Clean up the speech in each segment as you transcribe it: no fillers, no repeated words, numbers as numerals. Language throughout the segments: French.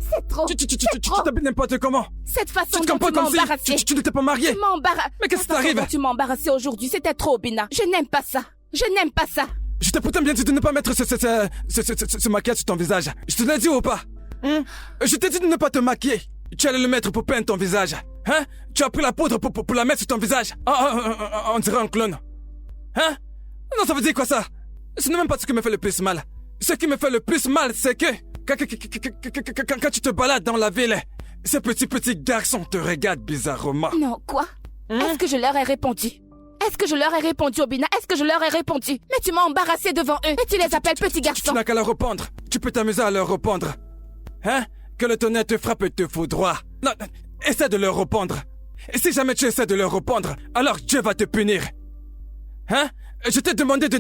C'est trop. Tu t'habilles n'importe comment. Cette façon Tu te dont comportes tu comme m'embarrassais. si tu n'étais pas marié. Tu m'embarrasses. Mais qu'est-ce qui La façon t'arrive? dont tu m'embarrassais aujourd'hui, c'était trop, Bina. Je n'aime pas ça. Je n'aime pas ça. Je t'ai pourtant bien dit de ne pas mettre ce maquillage sur ton visage. Je te l'ai dit ou pas? Je t'ai dit de ne pas te maquiller. Tu allais le mettre pour peindre ton visage. Hein? Tu as pris la poudre pour la mettre sur ton visage. On dirait un clone. Hein? Non, ça veut dire quoi ça? Ce n'est même pas ce qui me fait le plus mal. Ce qui me fait le plus mal, c'est que quand tu te balades dans la ville, ces petits garçons te regardent bizarrement. Non, quoi? Est-ce que je leur ai répondu? Est-ce que je leur ai répondu, Obina? Est-ce que je leur ai répondu? Mais tu m'as embarrassé devant eux et tu les appelles petits garçons. Tu n'as qu'à leur répondre. Tu peux t'amuser à leur répondre. Hein? Que le tonnerre te frappe et te foudroie. Non, essaie de leur répondre. Et si jamais tu essaies de leur répondre, alors Dieu va te punir. Hein? Je t'ai demandé de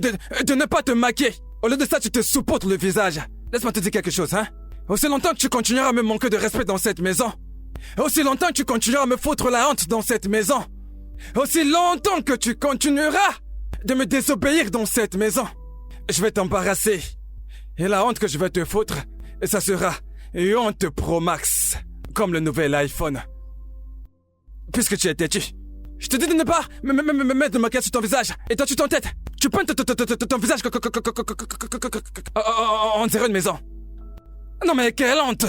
ne pas te maquiller. Au lieu de ça, tu te saupoudres le visage. Laisse-moi te dire quelque chose, hein? Aussi longtemps que tu continueras à me manquer de respect dans cette maison, aussi longtemps que tu continueras à me foutre la honte dans cette maison, aussi longtemps que tu continueras de me désobéir dans cette maison, je vais t'embarrasser. Et la honte que je vais te foutre, ça sera une honte Pro Max, comme le nouvel iPhone. Puisque tu es têtu, je te dis de ne pas me mettre de maquillage sur ton visage. Et toi, tu t'entêtes. Tu peins ton visage on dirait une maison. Non mais quelle honte!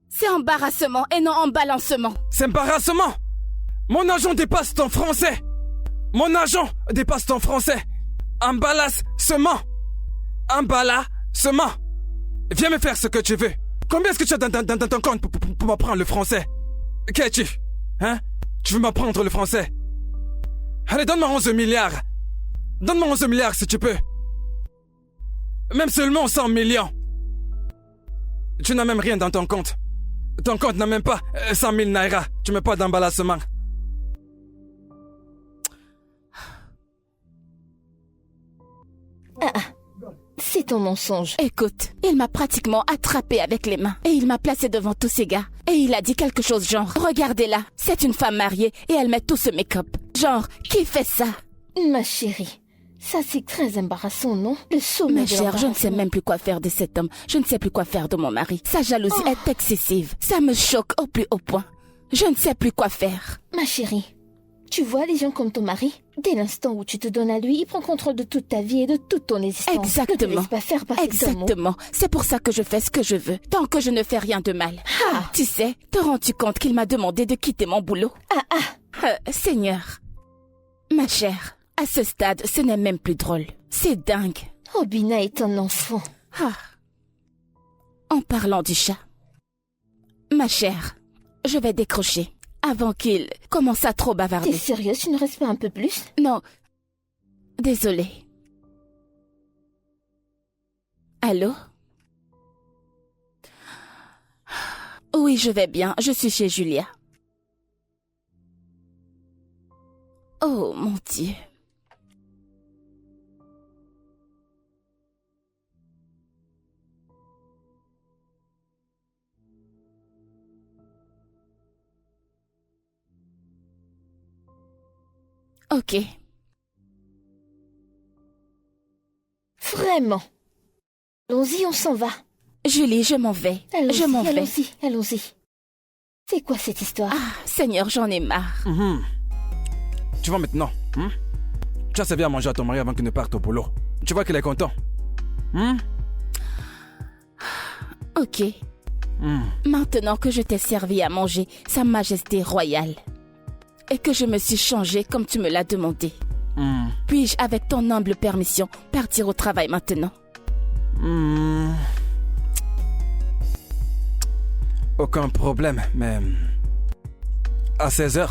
C'est embarrassement et non embalancement. C'est embarrassement! Mon agent dépasse ton français! Mon agent dépasse ton français! Emballassement! Emballassement! Viens me faire ce que tu veux. Combien est-ce que tu as dans ton compte pour m'apprendre le français? Qu'es-tu? Hein? Tu veux m'apprendre le français? Allez, donne-moi 11 milliards! Donne-moi 11 milliards si tu peux! Même seulement 100 millions! Tu n'as même rien dans ton compte. Ton compte n'a même pas 100 000 naira. Tu mets pas d'emballassement. C'est ton mensonge. Écoute, il m'a pratiquement attrapé avec les mains. Et il m'a placé devant tous ces gars. Et il a dit quelque chose genre, regardez-la, c'est une femme mariée et elle met tout ce make-up. Genre, qui fait ça? Ma chérie, ça c'est très embarrassant, non? Le sommet Mais de chère, je ne sais l'embarrassement. même plus quoi faire de cet homme. Je ne sais plus quoi faire de mon mari. Sa jalousie est excessive. Ça me choque au plus haut point. Je ne sais plus quoi faire. Ma chérie, tu vois les gens comme ton mari? Dès l'instant où tu te donnes à lui, il prend contrôle de toute ta vie et de toute ton existence. Ne te Exactement. laisse pas faire par cet homme. Exactement. C'est pour ça que je fais ce que je veux, tant que je ne fais rien de mal. Tu sais, te rends-tu compte qu'il m'a demandé de quitter mon boulot? Seigneur. Ma chère, à ce stade, ce n'est même plus drôle. C'est dingue. Obina est un enfant. En parlant du chat. Ma chère, je vais décrocher avant qu'il commence à trop bavarder. T'es sérieuse, tu ne restes pas un peu plus? Non. Désolée. Allô? Oui, je vais bien. Je suis chez Julia. Oh, mon Dieu. Ok. Vraiment. Allons-y, on s'en va. Julie, je m'en vais. Je m'en vais. Allons-y. C'est quoi cette histoire? Seigneur, j'en ai marre. Tu vois maintenant, tu as servi à manger à ton mari avant qu'il ne parte au boulot. Tu vois qu'il est content. Ok. Maintenant que je t'ai servi à manger, Sa Majesté royale, et que je me suis changée comme tu me l'as demandé, puis-je, avec ton humble permission, partir au travail maintenant? Aucun problème, mais... À 16h.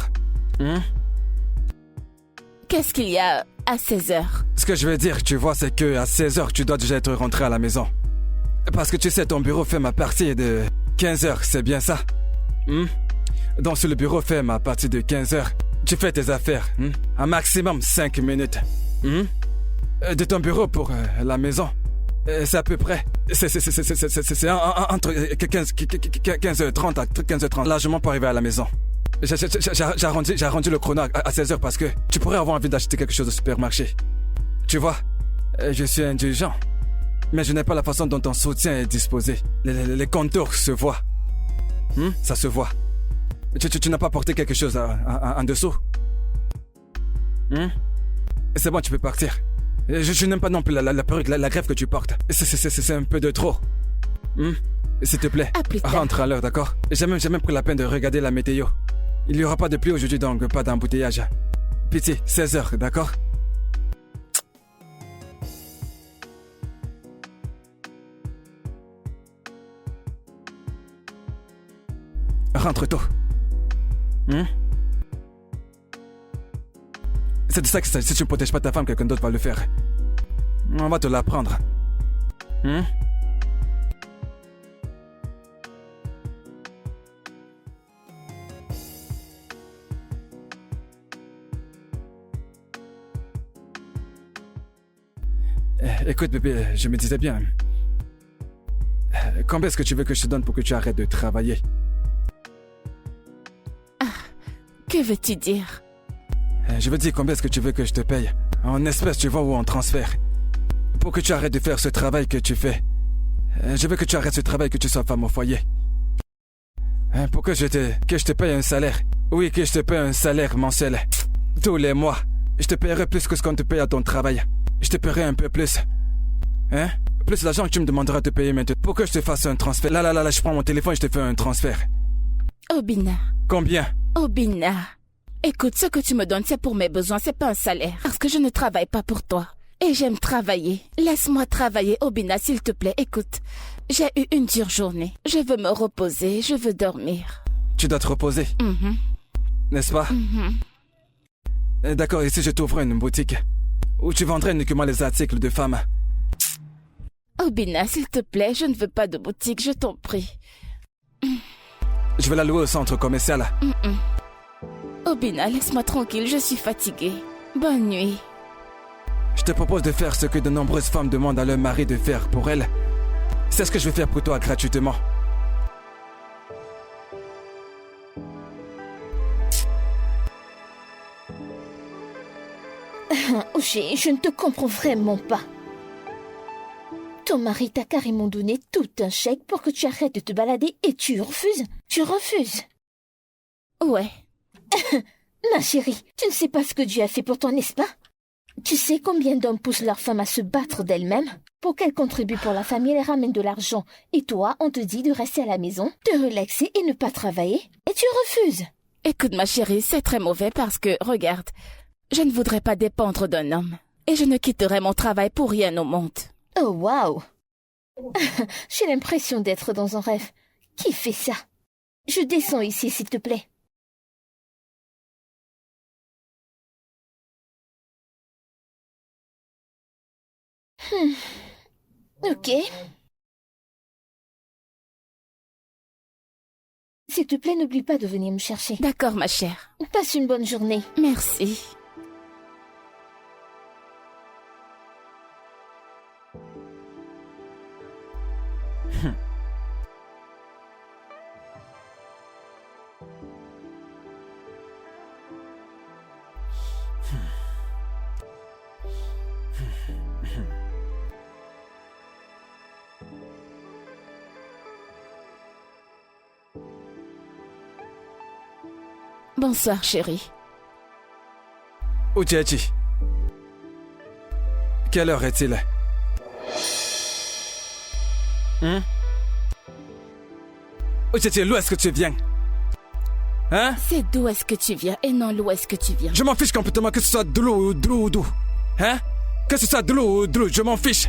Qu'est-ce qu'il y a à 16h? Ce que je veux dire, tu vois, c'est que à 16h, tu dois déjà être rentré à la maison. Parce que tu sais, ton bureau ferme à partir de 15h, c'est bien ça? Donc si le bureau ferme à partir de 15h, tu fais tes affaires, un maximum 5 minutes. De ton bureau pour la maison, c'est à peu près... C'est entre 15h30 à 15h30, largement pour arriver à la maison. J'ai arrondi le chrono à 16h parce que tu pourrais avoir envie d'acheter quelque chose au supermarché. Tu vois, je suis indulgent, mais je n'ai pas la façon dont ton soutien est disposé. Les contours se voient. Ça se voit. Tu n'as pas porté quelque chose en dessous? C'est bon, tu peux partir. Je n'aime pas non plus la perruque, la greffe que tu portes. C'est un peu de trop. S'il te plaît, rentre à l'heure, d'accord? J'ai même pris la peine de regarder la météo. Il n'y aura pas de pluie aujourd'hui, donc pas d'embouteillage. Pitié, 16h, d'accord? Rentre tôt. C'est de ça que si tu ne protèges pas ta femme, quelqu'un d'autre va le faire. On va te l'apprendre. Écoute, bébé, je me disais bien. Combien est-ce que tu veux que je te donne pour que tu arrêtes de travailler? Que veux-tu dire? Je veux dire, combien est-ce que tu veux que je te paye? En espèces, tu vois, ou en transfert? Pour que tu arrêtes de faire ce travail que tu fais. Je veux que tu arrêtes ce travail, que tu sois femme au foyer. Pour que je te paye un salaire. Oui, que je te paye un salaire mensuel. Tous les mois. Je te paierai plus que ce qu'on te paye à ton travail. Je te paierai un peu plus. Plus l'argent que tu me demanderas de payer maintenant. Pour que je te fasse un transfert. Là, je prends mon téléphone et je te fais un transfert. Obina. Combien? Obina. Écoute, ce que tu me donnes, c'est pour mes besoins, c'est pas un salaire. Parce que je ne travaille pas pour toi. Et j'aime travailler. Laisse-moi travailler, Obina, s'il te plaît. Écoute, j'ai eu une dure journée. Je veux me reposer, je veux dormir. Tu dois te reposer. N'est-ce pas? D'accord, ici je t'ouvre une boutique où tu vendrais uniquement les articles de femmes. Obina, s'il te plaît, je ne veux pas de boutique, je t'en prie. Je vais la louer au centre commercial. Obina, laisse-moi tranquille, je suis fatiguée. Bonne nuit. Je te propose de faire ce que de nombreuses femmes demandent à leur mari de faire pour elles. C'est ce que je vais faire pour toi gratuitement. Oshé, je ne te comprends vraiment pas. Ton mari t'a carrément donné tout un chèque pour que tu arrêtes de te balader et tu refuses? Tu refuses? Ouais. Ma chérie, tu ne sais pas ce que Dieu a fait pour toi, n'est-ce pas? Tu sais combien d'hommes poussent leur femme à se battre d'elle-même pour qu'elle contribue pour la famille et les ramène de l'argent. Et toi, on te dit de rester à la maison, de relaxer et ne pas travailler. Et tu refuses. Écoute ma chérie, c'est très mauvais parce que, regarde, je ne voudrais pas dépendre d'un homme. Et je ne quitterai mon travail pour rien au monde. Oh, waouh. J'ai l'impression d'être dans un rêve. Qui fait ça? Je descends ici, s'il te plaît. Ok. S'il te plaît, n'oublie pas de venir me chercher. D'accord, ma chère. Passe une bonne journée. Merci. Bonsoir, chérie. Uchechi. Quelle heure est-il? Uchechi, d'où est-ce que tu viens? Hein? C'est d'où est-ce que tu viens et non d'où est-ce que tu viens. Je m'en fiche complètement que ce soit d'où ou d'où. Hein? Que ce soit d'où ou d'où, je m'en fiche.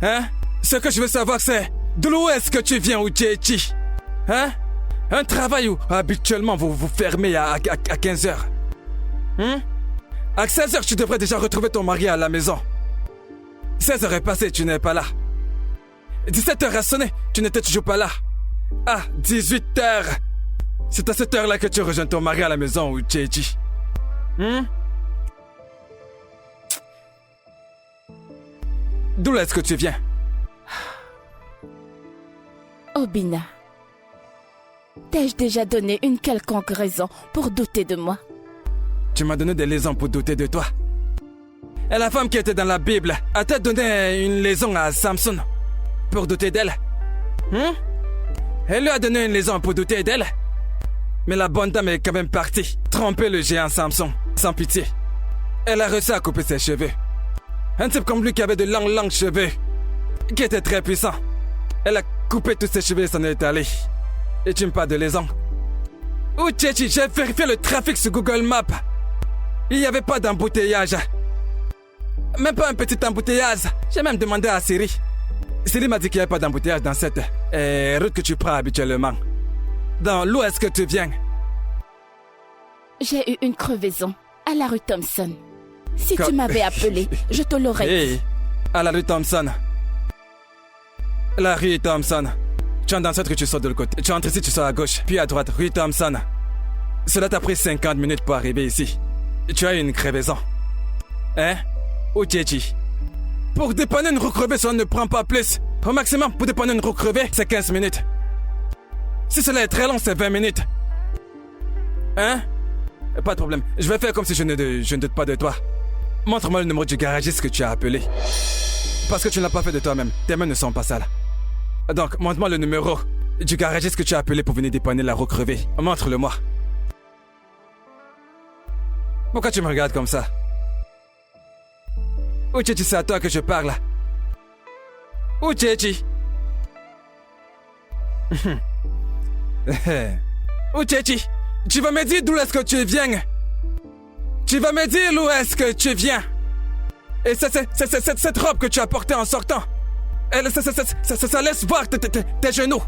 Hein? Ce que je veux savoir, c'est d'où est-ce que tu viens, Uchechi? Hein? Un travail où habituellement vous vous fermez à 15h. À 16h, tu devrais déjà retrouver ton mari à la maison. 16h est passé, tu n'es pas là. 17h a sonné, tu n'étais toujours pas là. Ah, 18h. C'est à cette heure-là que tu rejoins ton mari à la maison, ou Tchéchi. D'où est-ce que tu viens? Obina. T'ai-je déjà donné une quelconque raison pour douter de moi? Tu m'as donné des raisons pour douter de toi. Et la femme qui était dans la Bible a-t-elle donné une raison à Samson pour douter d'elle? Elle lui a donné une liaison pour douter d'elle. Mais la bonne dame est quand même partie, tromper le géant Samson, sans pitié. Elle a réussi à couper ses cheveux. Un type comme lui qui avait de longs cheveux, qui était très puissant. Elle a coupé tous ses cheveux et s'en est allée. Et tu me parles de liaison. Oh Tchétchi, j'ai vérifié le trafic sur Google Maps. Il n'y avait pas d'embouteillage. Même pas un petit embouteillage. J'ai même demandé à Siri. Siri m'a dit qu'il n'y avait pas d'embouteillage dans cette route que tu prends habituellement. Dans l'où est-ce que tu viens? J'ai eu une crevaison à la rue Thompson. Si tu m'avais appelé, je te l'aurais dit. Hey, à la rue Thompson. La rue Thompson. Tu entres dans cette rue, tu sors de l'autre côté. Tu entres ici, tu sors à gauche, puis à droite, rue Thompson. Cela t'a pris 50 minutes pour arriver ici. Tu as eu une crevaison. Hein? Ou Tchétchi? Pour dépanner une roue crevée, ça ne prend pas plus. Au maximum, pour dépanner une roue crevée, c'est 15 minutes. Si cela est très long, c'est 20 minutes. Hein? Pas de problème. Je vais faire comme si je ne doute pas de toi. Montre-moi le numéro du garagiste que tu as appelé. Parce que tu ne l'as pas fait de toi-même. Tes mains ne sont pas sales. Donc, montre-moi le numéro du garagiste que tu as appelé pour venir dépanner la roue crevée. Montre-le-moi. Pourquoi tu me regardes comme ça? Ou Tchétchi, c'est à toi que je parle. Ou Tchétchi? Ou Tchétchi, tu vas me dire d'où est-ce que tu viens? Tu vas me dire d'où est-ce que tu viens? Et cette robe que tu as portée en sortant, ça laisse voir tes genoux.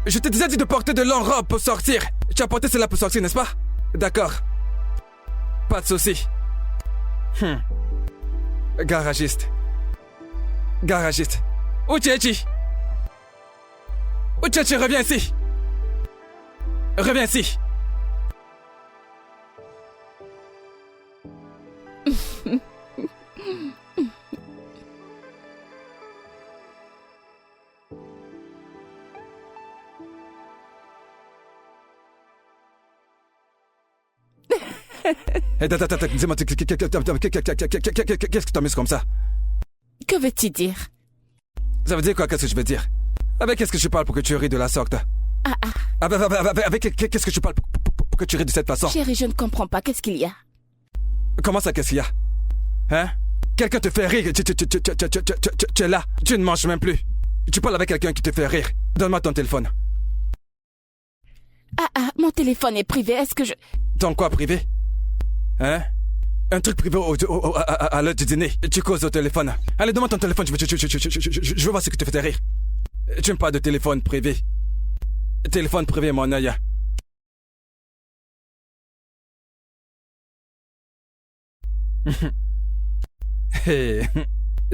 Je te disais de porter de longues robes pour sortir. Tu as porté cela pour sortir, n'est-ce pas? D'accord. Pas de souci. Garagiste. Où Tchétchi? Où Tchétchi, reviens ici. Reviens ici. Attends, dis-moi, qu'est-ce que tu t'amuses comme ça? Que veux-tu dire? Ça veut dire quoi, qu'est-ce que je veux dire? Avec qu'est-ce que je parle pour que tu ris de la sorte? Avec qu'est-ce que tu parles pour que tu ris de cette façon? Chérie, je ne comprends pas, qu'est-ce qu'il y a? Comment ça, qu'est-ce qu'il y a? Hein? Quelqu'un te fait rire, tu es là, tu ne manges même plus. Tu parles avec quelqu'un qui te fait rire. Donne-moi ton téléphone. Mon téléphone est privé, est-ce que je... Ton quoi privé? Hein? Un truc privé à l'heure du dîner. Tu causes au téléphone. Allez, donne-moi ton téléphone, je veux voir ce que te fait rire. Tu me parles de téléphone privé. Téléphone privé, mon œil. Hey,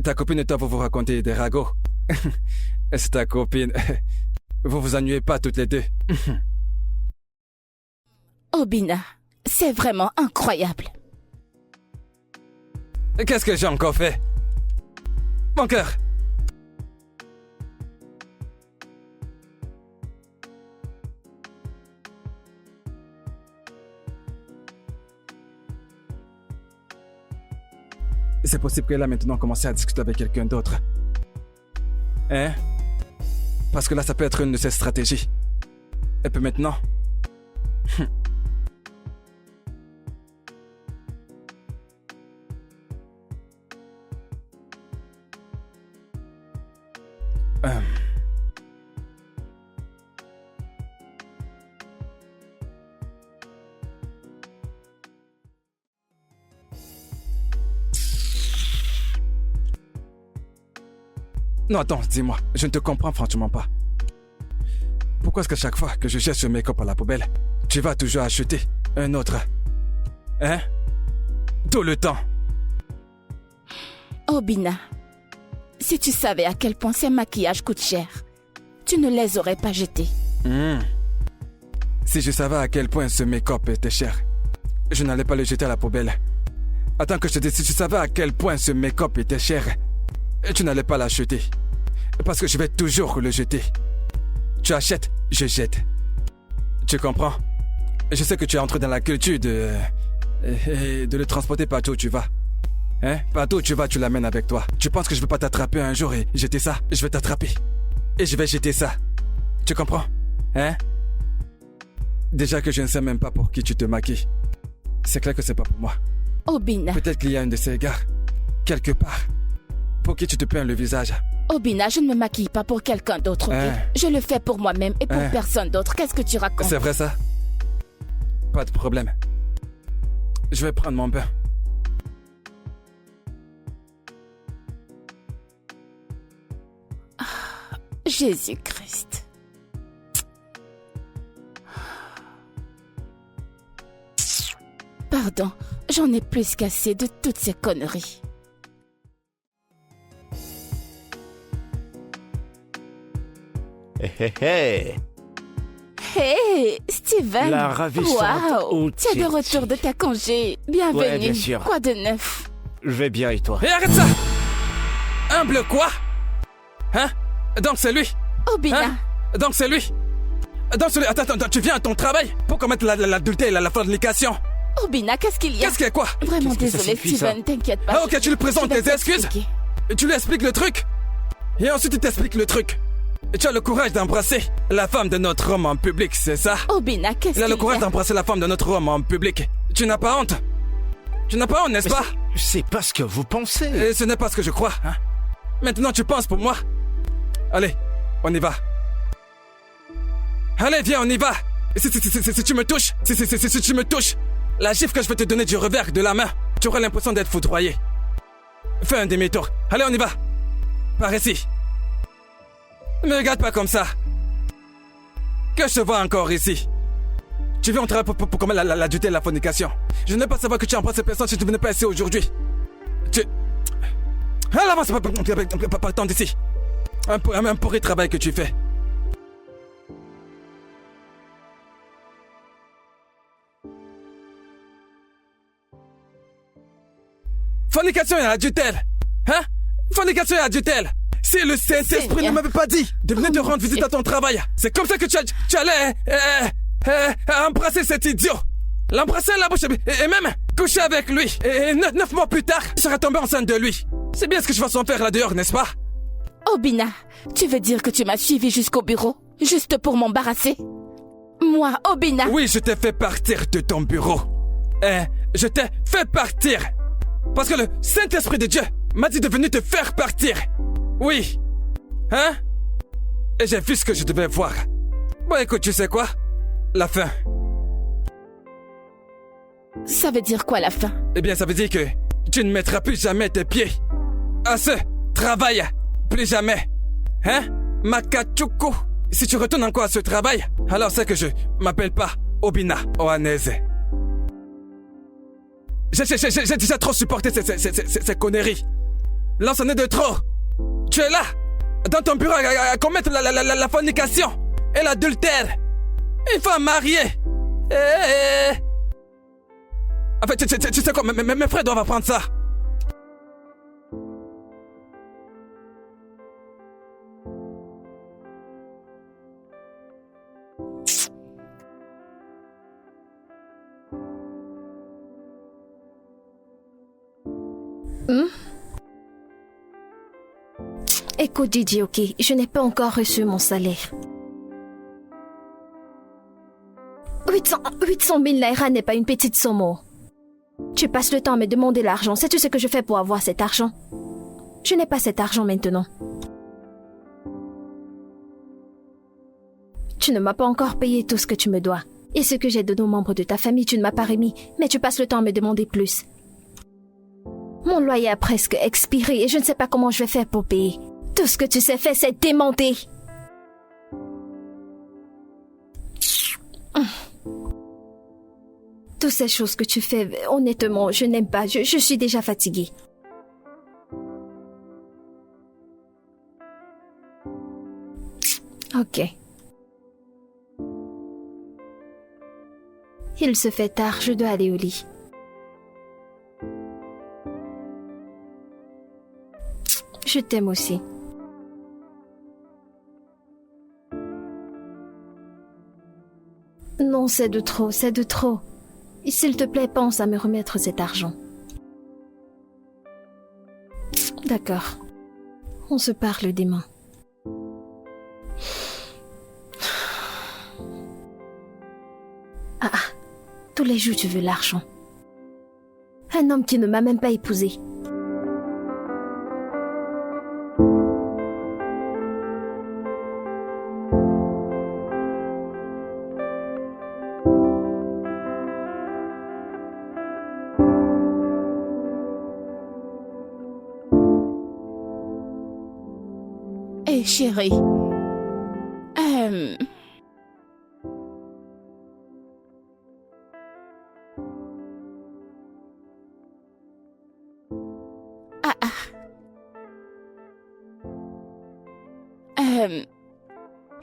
ta copine et toi, vous vous racontez des ragots. C'est ta copine. Vous vous ennuyez pas toutes les deux. Obina, c'est vraiment incroyable. Qu'est-ce que j'ai encore fait? Mon cœur. C'est possible qu'elle a maintenant commencé à discuter avec quelqu'un d'autre. Hein? Parce que là, ça peut être une de ses stratégies. Et puis maintenant... Non, attends, dis-moi, je ne te comprends franchement pas. Pourquoi est-ce qu'à chaque fois que je jette ce make-up à la poubelle, tu vas toujours acheter un autre? Hein? Tout le temps. Obina, si tu savais à quel point ces maquillages coûtent cher, tu ne les aurais pas jetés. Si je savais à quel point ce make-up était cher, je n'allais pas le jeter à la poubelle. Attends que je te dise, si tu savais à quel point ce make-up était cher, tu n'allais pas l'acheter. Parce que je vais toujours le jeter. Tu achètes, je jette. Tu comprends? Je sais que tu es entré dans la culture de le transporter partout où tu vas. Hein? Partout où tu vas, tu l'amènes avec toi. Tu penses que je ne vais pas t'attraper un jour et jeter ça? Je vais t'attraper. Et je vais jeter ça. Tu comprends? Hein? Déjà que je ne sais même pas pour qui tu te maquilles. C'est clair que c'est pas pour moi. Obina. Peut-être qu'il y a un de ces gars, quelque part, pour qui tu te peins le visage. Obina, je ne me maquille pas pour quelqu'un d'autre, ok? Je le fais pour moi-même et pour personne d'autre. Qu'est-ce que tu racontes? C'est vrai ça? Pas de problème. Je vais prendre mon bain. Jésus-Christ. Pardon, j'en ai plus qu'assez de toutes ces conneries. Hey, Steven. La ravissante. Waouh, tu es de retour de ta congé. Bienvenue. Ouais, bien sûr. Quoi de neuf? Je vais bien et toi? Et arrête ça! Humble quoi? Hein? Donc c'est lui? Obina. Hein? Donc c'est lui? Donc c'est lui. Attends, tu viens à ton travail pour commettre l'adultère et la fornication. Obina, qu'est-ce qu'il y a? Qu'est-ce qu'il y a quoi? Vraiment Qu'est-ce que ça désolé, signifie, Steven, t'inquiète pas. Ah ok, tu lui présentes Je vais tes excuses? t'expliquer. Tu lui expliques le truc? Et ensuite il t'explique le truc. Et tu as le courage d'embrasser la femme de notre homme en public, c'est ça? Obina, qu'est-ce qu'il y Il a? a le courage d'embrasser la femme de notre homme en public. Tu n'as pas honte? Tu n'as pas honte, n'est-ce pas? C'est pas ce que vous pensez. Et ce n'est pas ce que je crois, hein? Maintenant tu penses pour moi? Allez, on y va. Allez, viens, on y va. Si tu me touches, si tu me touches, la gifle que je vais te donner du revers de la main, tu auras l'impression d'être foudroyé. Fais un demi-tour. Allez, on y va. Par ici. Ne me regarde pas comme ça. Que je te vois encore ici. Tu viens au travail pour commettre l'adultère et la fornication. Je ne veux pas savoir que tu embrasses ces personnes si tu ne venais pas ici aujourd'hui. Allez, avance, pas tant d'ici. Un pourri travail que tu fais. Fornication et adultère. Hein? Fornication et adultère. Si le Saint-Esprit ne m'avait pas dit de venir te rendre visite à ton travail, c'est comme ça que tu allais embrasser cet idiot. L'embrasser à la bouche et même coucher avec lui. Et 9 mois plus tard, tu seras tombé enceinte de lui. C'est bien ce que je vais s'en faire là dehors, n'est-ce pas? Obina, tu veux dire que tu m'as suivi jusqu'au bureau, juste pour m'embarrasser? Moi, Obina. Oui, je t'ai fait partir de ton bureau. Je t'ai fait partir. Parce que le Saint-Esprit de Dieu m'a dit de venir te faire partir. Oui. Hein? Et j'ai vu ce que je devais voir. Bon, écoute, tu sais quoi? La fin. Ça veut dire quoi, la fin? Eh bien, ça veut dire que tu ne mettras plus jamais tes pieds à ce travail. Plus jamais. Hein? Makachuku. Si tu retournes encore à ce travail, alors c'est que je m'appelle pas Obina Ohaneze. J'ai déjà trop supporté ces conneries. Là, c'en est de trop. Tu es là, dans ton bureau, à commettre la fornication et l'adultère. Une femme mariée. En fait, tu sais quoi, mes frères doivent apprendre ça. Écoute, Didi, ok, je n'ai pas encore reçu mon salaire. 800 000 naira n'est pas une petite somme. Tu passes le temps à me demander l'argent. Sais-tu ce que je fais pour avoir cet argent? Je n'ai pas cet argent maintenant. Tu ne m'as pas encore payé tout ce que tu me dois. Et ce que j'ai donné aux membres de ta famille, tu ne m'as pas remis. Mais tu passes le temps à me demander plus. Mon loyer a presque expiré et je ne sais pas comment je vais faire pour payer. Tout ce que tu sais faire, c'est démonter. Toutes ces choses que tu fais, honnêtement, je n'aime pas. Je suis déjà fatiguée. Ok. Il se fait tard, je dois aller au lit. Je t'aime aussi. Non, c'est de trop, c'est de trop. Et s'il te plaît, pense à me remettre cet argent. D'accord. On se parle demain. Ah, tous les jours tu veux l'argent. Un homme qui ne m'a même pas épousée. Hé, chérie.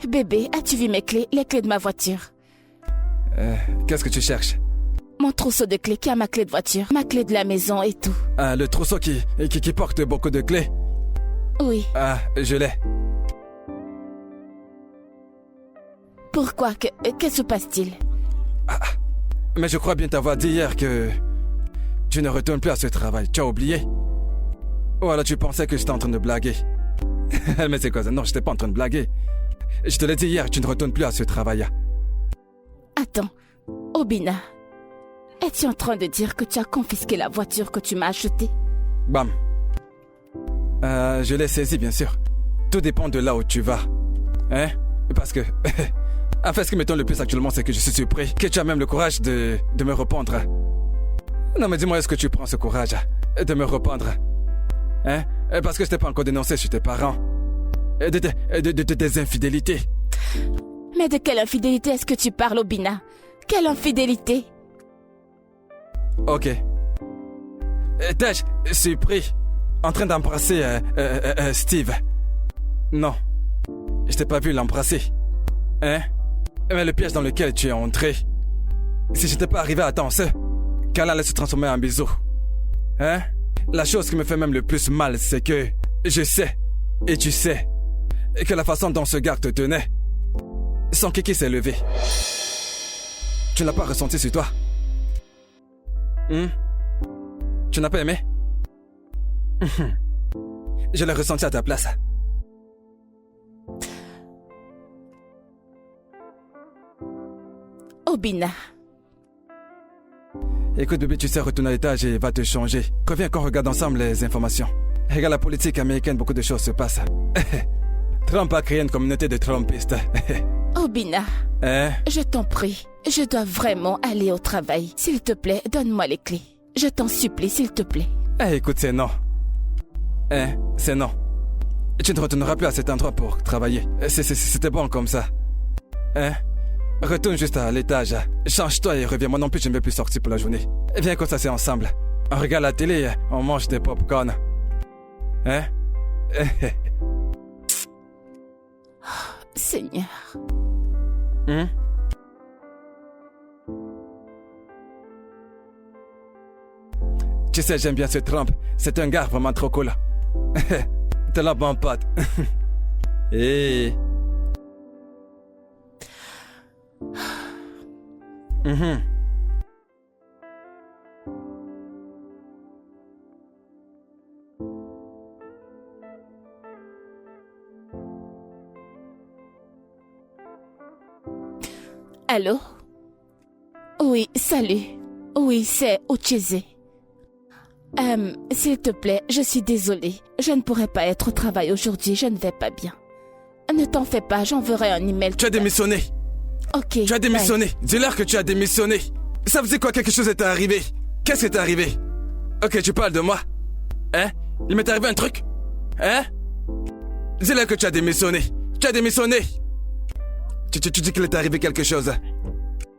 Bébé, as-tu vu mes clés? Les clés de ma voiture. Qu'est-ce que tu cherches? Mon trousseau de clés qui a ma clé de voiture, ma clé de la maison et tout. Ah, le trousseau qui porte beaucoup de clés? Oui. Ah, je l'ai. Pourquoi? Que se passe-t-il? Mais je crois bien t'avoir dit hier que tu ne retournes plus à ce travail. Tu as oublié? Ou alors tu pensais que j'étais en train de blaguer? Mais c'est quoi ça? Non, je n'étais pas en train de blaguer. Je te l'ai dit hier, tu ne retournes plus à ce travail. Attends, Obina, es-tu en train de dire que tu as confisqué la voiture que tu m'as achetée? Bam. Je l'ai saisie, bien sûr. Tout dépend de là où tu vas. Hein? Parce que... En fait, ce qui m'étonne le plus actuellement, c'est que je suis surpris que tu as même le courage de me répondre. Non, mais dis-moi, est-ce que tu prends ce courage de me répondre? Hein? Parce que je t'ai pas encore dénoncé chez tes parents. Des infidélités. Mais de quelle infidélité est-ce que tu parles, Obina? Quelle infidélité? Ok. T'ai-je surpris en train d'embrasser Steve? Non. Je t'ai pas vu l'embrasser. Hein? Mais le piège dans lequel tu es entré, si j'étais pas arrivé à temps, qu'elle allait se transformer en bisou. Hein? La chose qui me fait même le plus mal, c'est que je sais, et tu sais, que la façon dont ce gars te tenait, son kiki s'est levé. Tu n'as pas ressenti sur toi? Tu n'as pas aimé? Je l'ai ressenti à ta place. Obina. Écoute bébé, tu sais, retourner à l'étage et va te changer. Reviens qu'on regarde ensemble les informations. Regarde la politique américaine, beaucoup de choses se passent. Trump a créé une communauté de Trumpistes. Obina, je t'en prie, je dois vraiment aller au travail. S'il te plaît, donne-moi les clés. Je t'en supplie, s'il te plaît. Écoute, c'est non. C'est non. Tu ne retourneras plus à cet endroit pour travailler. C'était bon comme ça. Retourne juste à l'étage. Change-toi et reviens. Moi non plus, je ne vais plus sortir pour la journée. Viens qu'on s'assied ensemble. On regarde la télé, on mange des pop-corn. Seigneur. Tu sais, j'aime bien ce Trump. C'est un gars vraiment trop cool. T'es là, bon pote. Allô? Oui, salut. Oui, c'est Ucheze. S'il te plaît, je suis désolée. Je ne pourrai pas être au travail aujourd'hui, je ne vais pas bien. Ne t'en fais pas, j'enverrai un email. Tu as démissionné. Ok. Tu as démissionné. Dis-leur que tu as démissionné. Ça faisait quoi, quelque chose est arrivé? Qu'est-ce qui t'est arrivé? Ok, tu parles de moi. Il m'est arrivé un truc? Dis-leur que tu as démissionné. Tu as démissionné. Tu dis qu'il est arrivé quelque chose.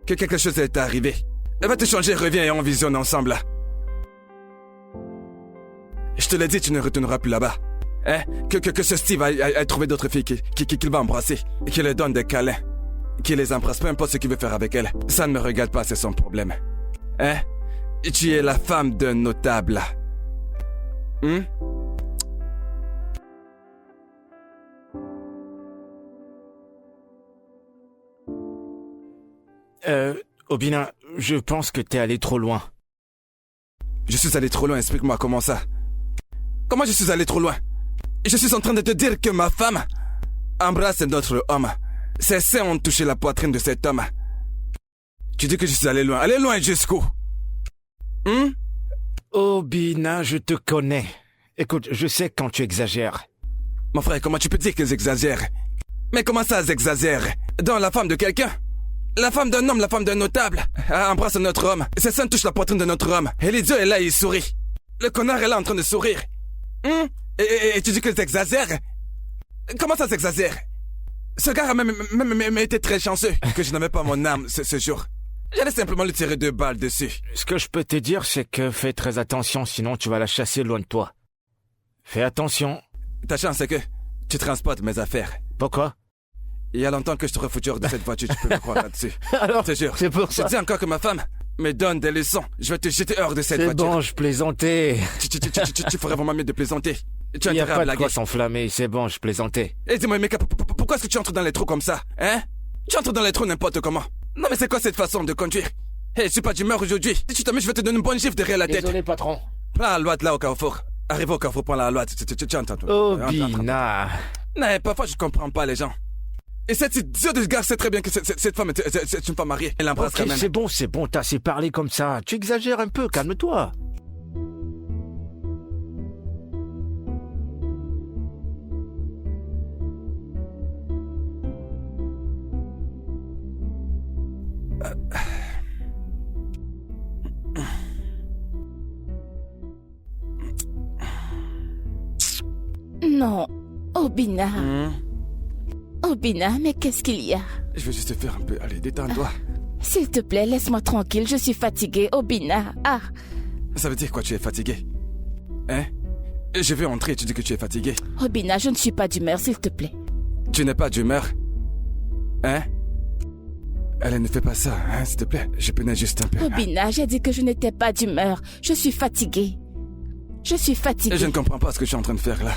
Que quelque chose est arrivé. Va te changer, reviens et on visionne ensemble. Je te l'ai dit, tu ne retourneras plus là-bas. Que ce Steve a trouvé d'autres filles qu'il va embrasser. Et qu'il leur donne des câlins. Qu'il les embrasse, peu importe ce qu'il veut faire avec elles. Ça ne me regarde pas, c'est son problème. Tu es la femme d'un notable. Obina, je pense que t'es allé trop loin. Je suis allé trop loin, explique-moi comment ça. Comment je suis allé trop loin? Je suis en train de te dire que ma femme embrasse notre homme. Ses seins ont touché la poitrine de cet homme. Tu dis que je suis allé loin. Allé loin jusqu'où? Obina, je te connais. Écoute, je sais quand tu exagères. Mon frère, comment tu peux dire qu'ils exagèrent? Mais comment ça, ils exagèrent? Dans la femme de quelqu'un? La femme d'un homme, la femme d'un notable, embrasse notre homme. Ses seins touchent la poitrine de notre homme. Et l'idiot est là, il sourit. Le connard est là en train de sourire. Et tu dis qu'ils exagèrent? Comment ça s'exagère? Ce gars a même été très chanceux que je n'avais pas mon âme ce jour. J'allais simplement lui tirer 2 balles dessus. Ce que je peux te dire, c'est que fais très attention, sinon tu vas la chasser loin de toi. Fais attention. Ta chance, c'est que tu transportes mes affaires. Pourquoi? Il y a longtemps que je te refoutu hors de cette voiture, tu peux me croire là-dessus. Alors, je te jure. c'est pour ça. Je dis encore que ma femme me donne des leçons. Je vais te jeter hors de cette voiture. C'est bon, je plaisantais. Tu ferais vraiment mieux de plaisanter. Il n'y a pas de quoi s'enflammer, c'est bon, je plaisantais. Et dis-moi, mec, pourquoi est-ce que tu entres dans les trous comme ça, hein? Tu entres dans les trous n'importe comment. Non mais c'est quoi cette façon de conduire? Je suis pas d'humeur aujourd'hui. Si tu t'amuses, je vais te donner une bonne gifle derrière la tête. Désolé, patron. Prends la loi là au carrefour. Arrive au carrefour, prends la loi. Tu entends toi. Obina. Non, parfois je comprends pas les gens. Et cette idiot de gars sait très bien que cette femme c'est une femme mariée. Elle l'embrasse quand même. C'est bon, t'as assez parlé comme ça. Tu exagères un peu, calme-toi. Non, Obina. Obina, mais qu'est-ce qu'il y a? Je vais juste te faire un peu. Allez, détends-toi. S'il te plaît, laisse-moi tranquille, je suis fatiguée, Obina. Ah. Ça veut dire quoi, tu es fatiguée? Hein? Je vais entrer et tu dis que tu es fatiguée. Obina, je ne suis pas d'humeur, s'il te plaît. Tu n'es pas d'humeur? Hein? Allez, ne fais pas ça, hein, s'il te plaît. Je peinais juste un peu. Obina, j'ai dit que je n'étais pas d'humeur. Je suis fatiguée. Je suis fatiguée. Je ne comprends pas ce que je suis en train de faire là.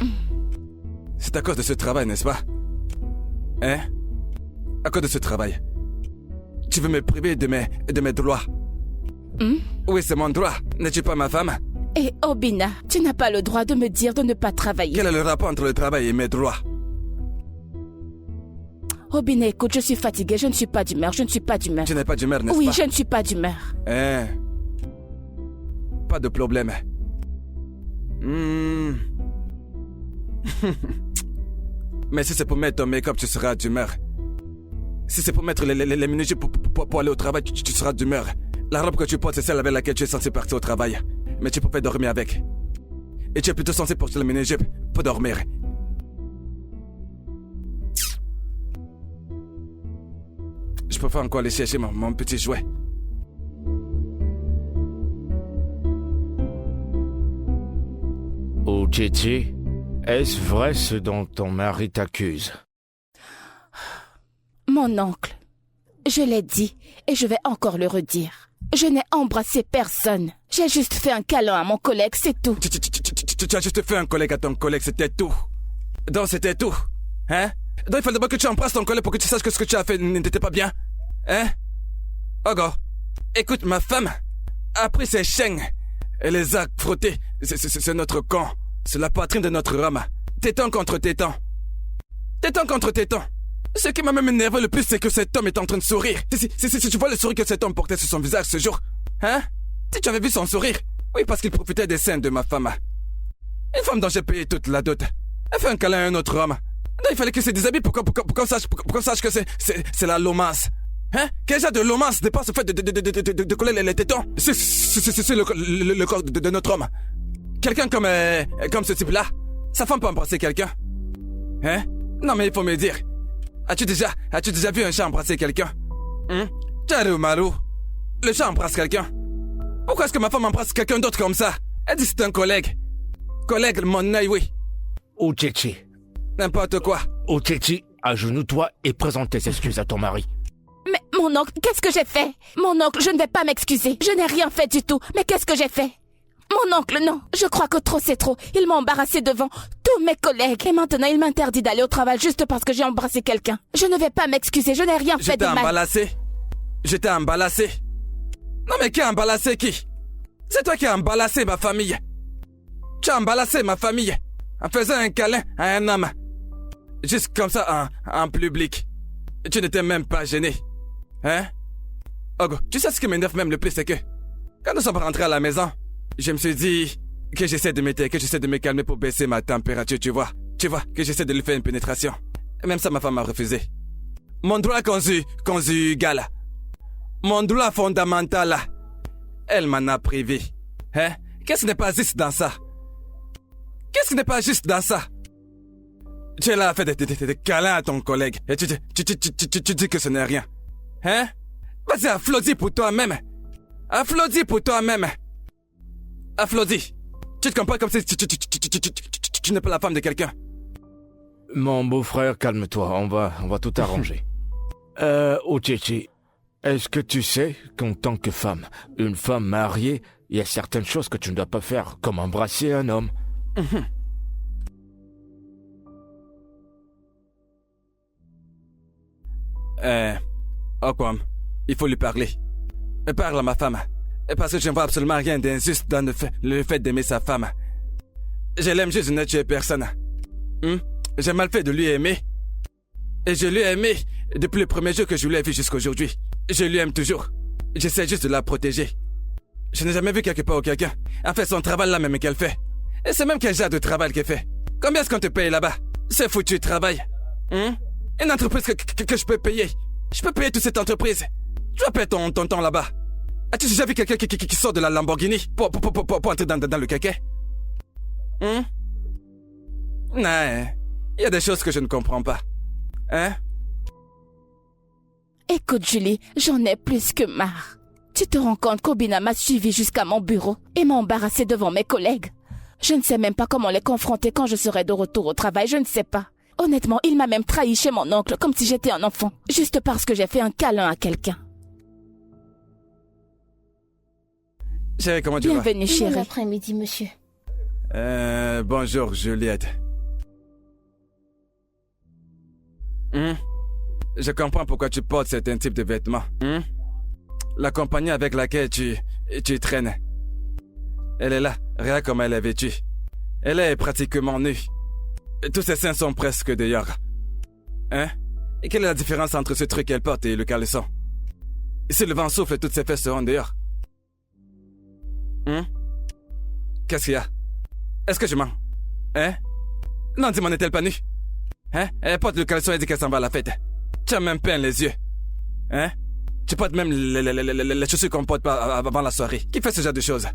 C'est à cause de ce travail, n'est-ce pas? Hein? À cause de ce travail. Tu veux me priver de mes droits? Oui, c'est mon droit. N'es-tu pas ma femme? Et Obina, tu n'as pas le droit de me dire de ne pas travailler. Quel est le rapport entre le travail et mes droits? Obina, écoute, je suis fatiguée, je ne suis pas d'humeur, je ne suis pas d'humeur. Tu n'es pas d'humeur, n'est-ce pas? Oui, je ne suis pas d'humeur. Hein? Pas de problème. Mais si c'est pour mettre ton make-up, tu seras d'humeur. Si c'est pour mettre les minijupes pour aller au travail, tu seras d'humeur. La robe que tu portes, c'est celle avec laquelle tu es censé partir au travail. Mais tu peux pas dormir avec. Et tu es plutôt censé porter le mini-jupe pour dormir. Je préfère encore aller chercher mon petit jouet. Oh, Tchétché, est-ce vrai ce dont ton mari t'accuse? Mon oncle, je l'ai dit et je vais encore le redire. Je n'ai embrassé personne. J'ai juste fait un câlin à mon collègue, c'est tout. Tu as juste fait un collègue à ton collègue, c'était tout. Donc c'était tout. Hein? Donc il fallait d'abord que tu embrasses ton collègue pour que tu saches que ce que tu as fait n'était pas bien. Hein? Ogo, écoute, ma femme a pris ses chaînes et les a frottées. C'est notre camp. C'est la poitrine de notre homme. Téton contre téton. Téton contre téton. Ce qui m'a même énervé le plus, c'est que cet homme est en train de sourire. Si tu vois le sourire que cet homme portait sur son visage ce jour, hein? Si tu avais vu son sourire, oui, parce qu'il profitait des seins de ma femme. Une femme dont j'ai payé toute la dot. Elle fait un câlin à un autre homme. Donc il fallait qu'il se déshabille pour qu'on sache que c'est la lomance. Hein? Quel genre de lomance dépasse le fait de coller les tétons? C'est le corps de notre homme. Quelqu'un comme ce type-là, sa femme peut embrasser quelqu'un. Hein? Non mais il faut me dire. As-tu déjà vu un chat embrasser quelqu'un? Maru, le chat embrasse quelqu'un. Pourquoi est-ce que ma femme embrasse quelqu'un d'autre comme ça? Elle dit c'est un collègue. Collègue, mon œil, oui. Oh, Tchétché. N'importe quoi. Oh, Tchétché, agenouille-toi et présente tes excuses à ton mari. Mais mon oncle, qu'est-ce que j'ai fait? Mon oncle, je ne vais pas m'excuser. Je n'ai rien fait du tout. Mais qu'est-ce que j'ai fait? Mon oncle, non. Je crois que trop c'est trop. Il m'a embarrassé devant tous mes collègues. Et maintenant, il m'interdit d'aller au travail juste parce que j'ai embrassé quelqu'un. Je ne vais pas m'excuser. Je n'ai rien fait de mal. J'étais embarrassé. Non mais qui a embarrassé qui? C'est toi qui as embarrassé ma famille. Tu as embarrassé ma famille en faisant un câlin à un homme. Juste comme ça en public. Tu n'étais même pas gêné. Hein? Ogo, tu sais ce qui m'énerve même le plus, c'est que quand nous sommes rentrés à la maison, je me suis dit que j'essaie de m'éteindre, que j'essaie de me calmer pour baisser ma température, tu vois. Tu vois, que j'essaie de lui faire une pénétration. Et même ça, ma femme m'a refusé. Mon droit conjugal, mon droit fondamental, elle m'en a privé. Hein? Qu'est-ce qui n'est pas juste dans ça? Qu'est-ce qui n'est pas juste dans ça? Tu es là à faire des câlins à ton collègue et tu dis que ce n'est rien. Hein? Vas-y, applaudis pour toi-même. Applaudis pour toi-même. Applaudis. Tu te comprends comme si tu n'es pas la femme de quelqu'un. Mon beau-frère, calme-toi, on va tout arranger. Ochichi, est-ce que tu sais qu'en tant que femme, une femme mariée, il y a certaines choses que tu ne dois pas faire, comme embrasser un homme? Okwam, il faut lui parler. Parle à ma femme. Parce que je ne vois absolument rien d'injuste dans le fait d'aimer sa femme. Je l'aime juste, je n'ai tué personne. J'ai mal fait de lui aimer. Et je lui ai aimé depuis le premier jour que je l'ai vu jusqu'à aujourd'hui. Je lui aime toujours. J'essaie juste de la protéger. Je n'ai jamais vu quelque part ou quelqu'un en fait son travail là même qu'elle fait. Et c'est même quel genre de travail qu'elle fait. Combien est-ce qu'on te paye là-bas? C'est foutu travail. Une entreprise que je peux payer. Je peux payer toute cette entreprise. Tu vas payer ton temps là-bas. As-tu déjà vu quelqu'un qui sort de la Lamborghini pour entrer dans le caquet? Non, il y a des choses que je ne comprends pas. Hein? Écoute, Julie, j'en ai plus que marre. Tu te rends compte qu'Obina m'a suivi jusqu'à mon bureau et m'a embarrassé devant mes collègues. Je ne sais même pas comment les confronter quand je serai de retour au travail, je ne sais pas. Honnêtement, il m'a même trahi chez mon oncle comme si j'étais un enfant, juste parce que j'ai fait un câlin à quelqu'un. Chérie, comment tu vas? Bienvenue, chérie. Bon après-midi, monsieur. Bonjour, Juliette. Je comprends pourquoi tu portes certains types de vêtements. La compagnie avec laquelle tu traînes. Elle est là, regarde comment elle est vêtue. Elle est pratiquement nue. Tous ses seins sont presque dehors. Hein? Et quelle est la différence entre ce truc qu'elle porte et le caleçon? Si le vent souffle, toutes ses fesses seront dehors. Qu'est-ce qu'il y a? Est-ce que je mens? Hein? Non, dis-moi, n'est-elle pas nue? Hein? Elle porte le caleçon et dit qu'elle s'en va à la fête. Tu as même peint les yeux. Hein? Tu portes même les chaussures qu'on porte pas avant la soirée. Qui fait ce genre de choses?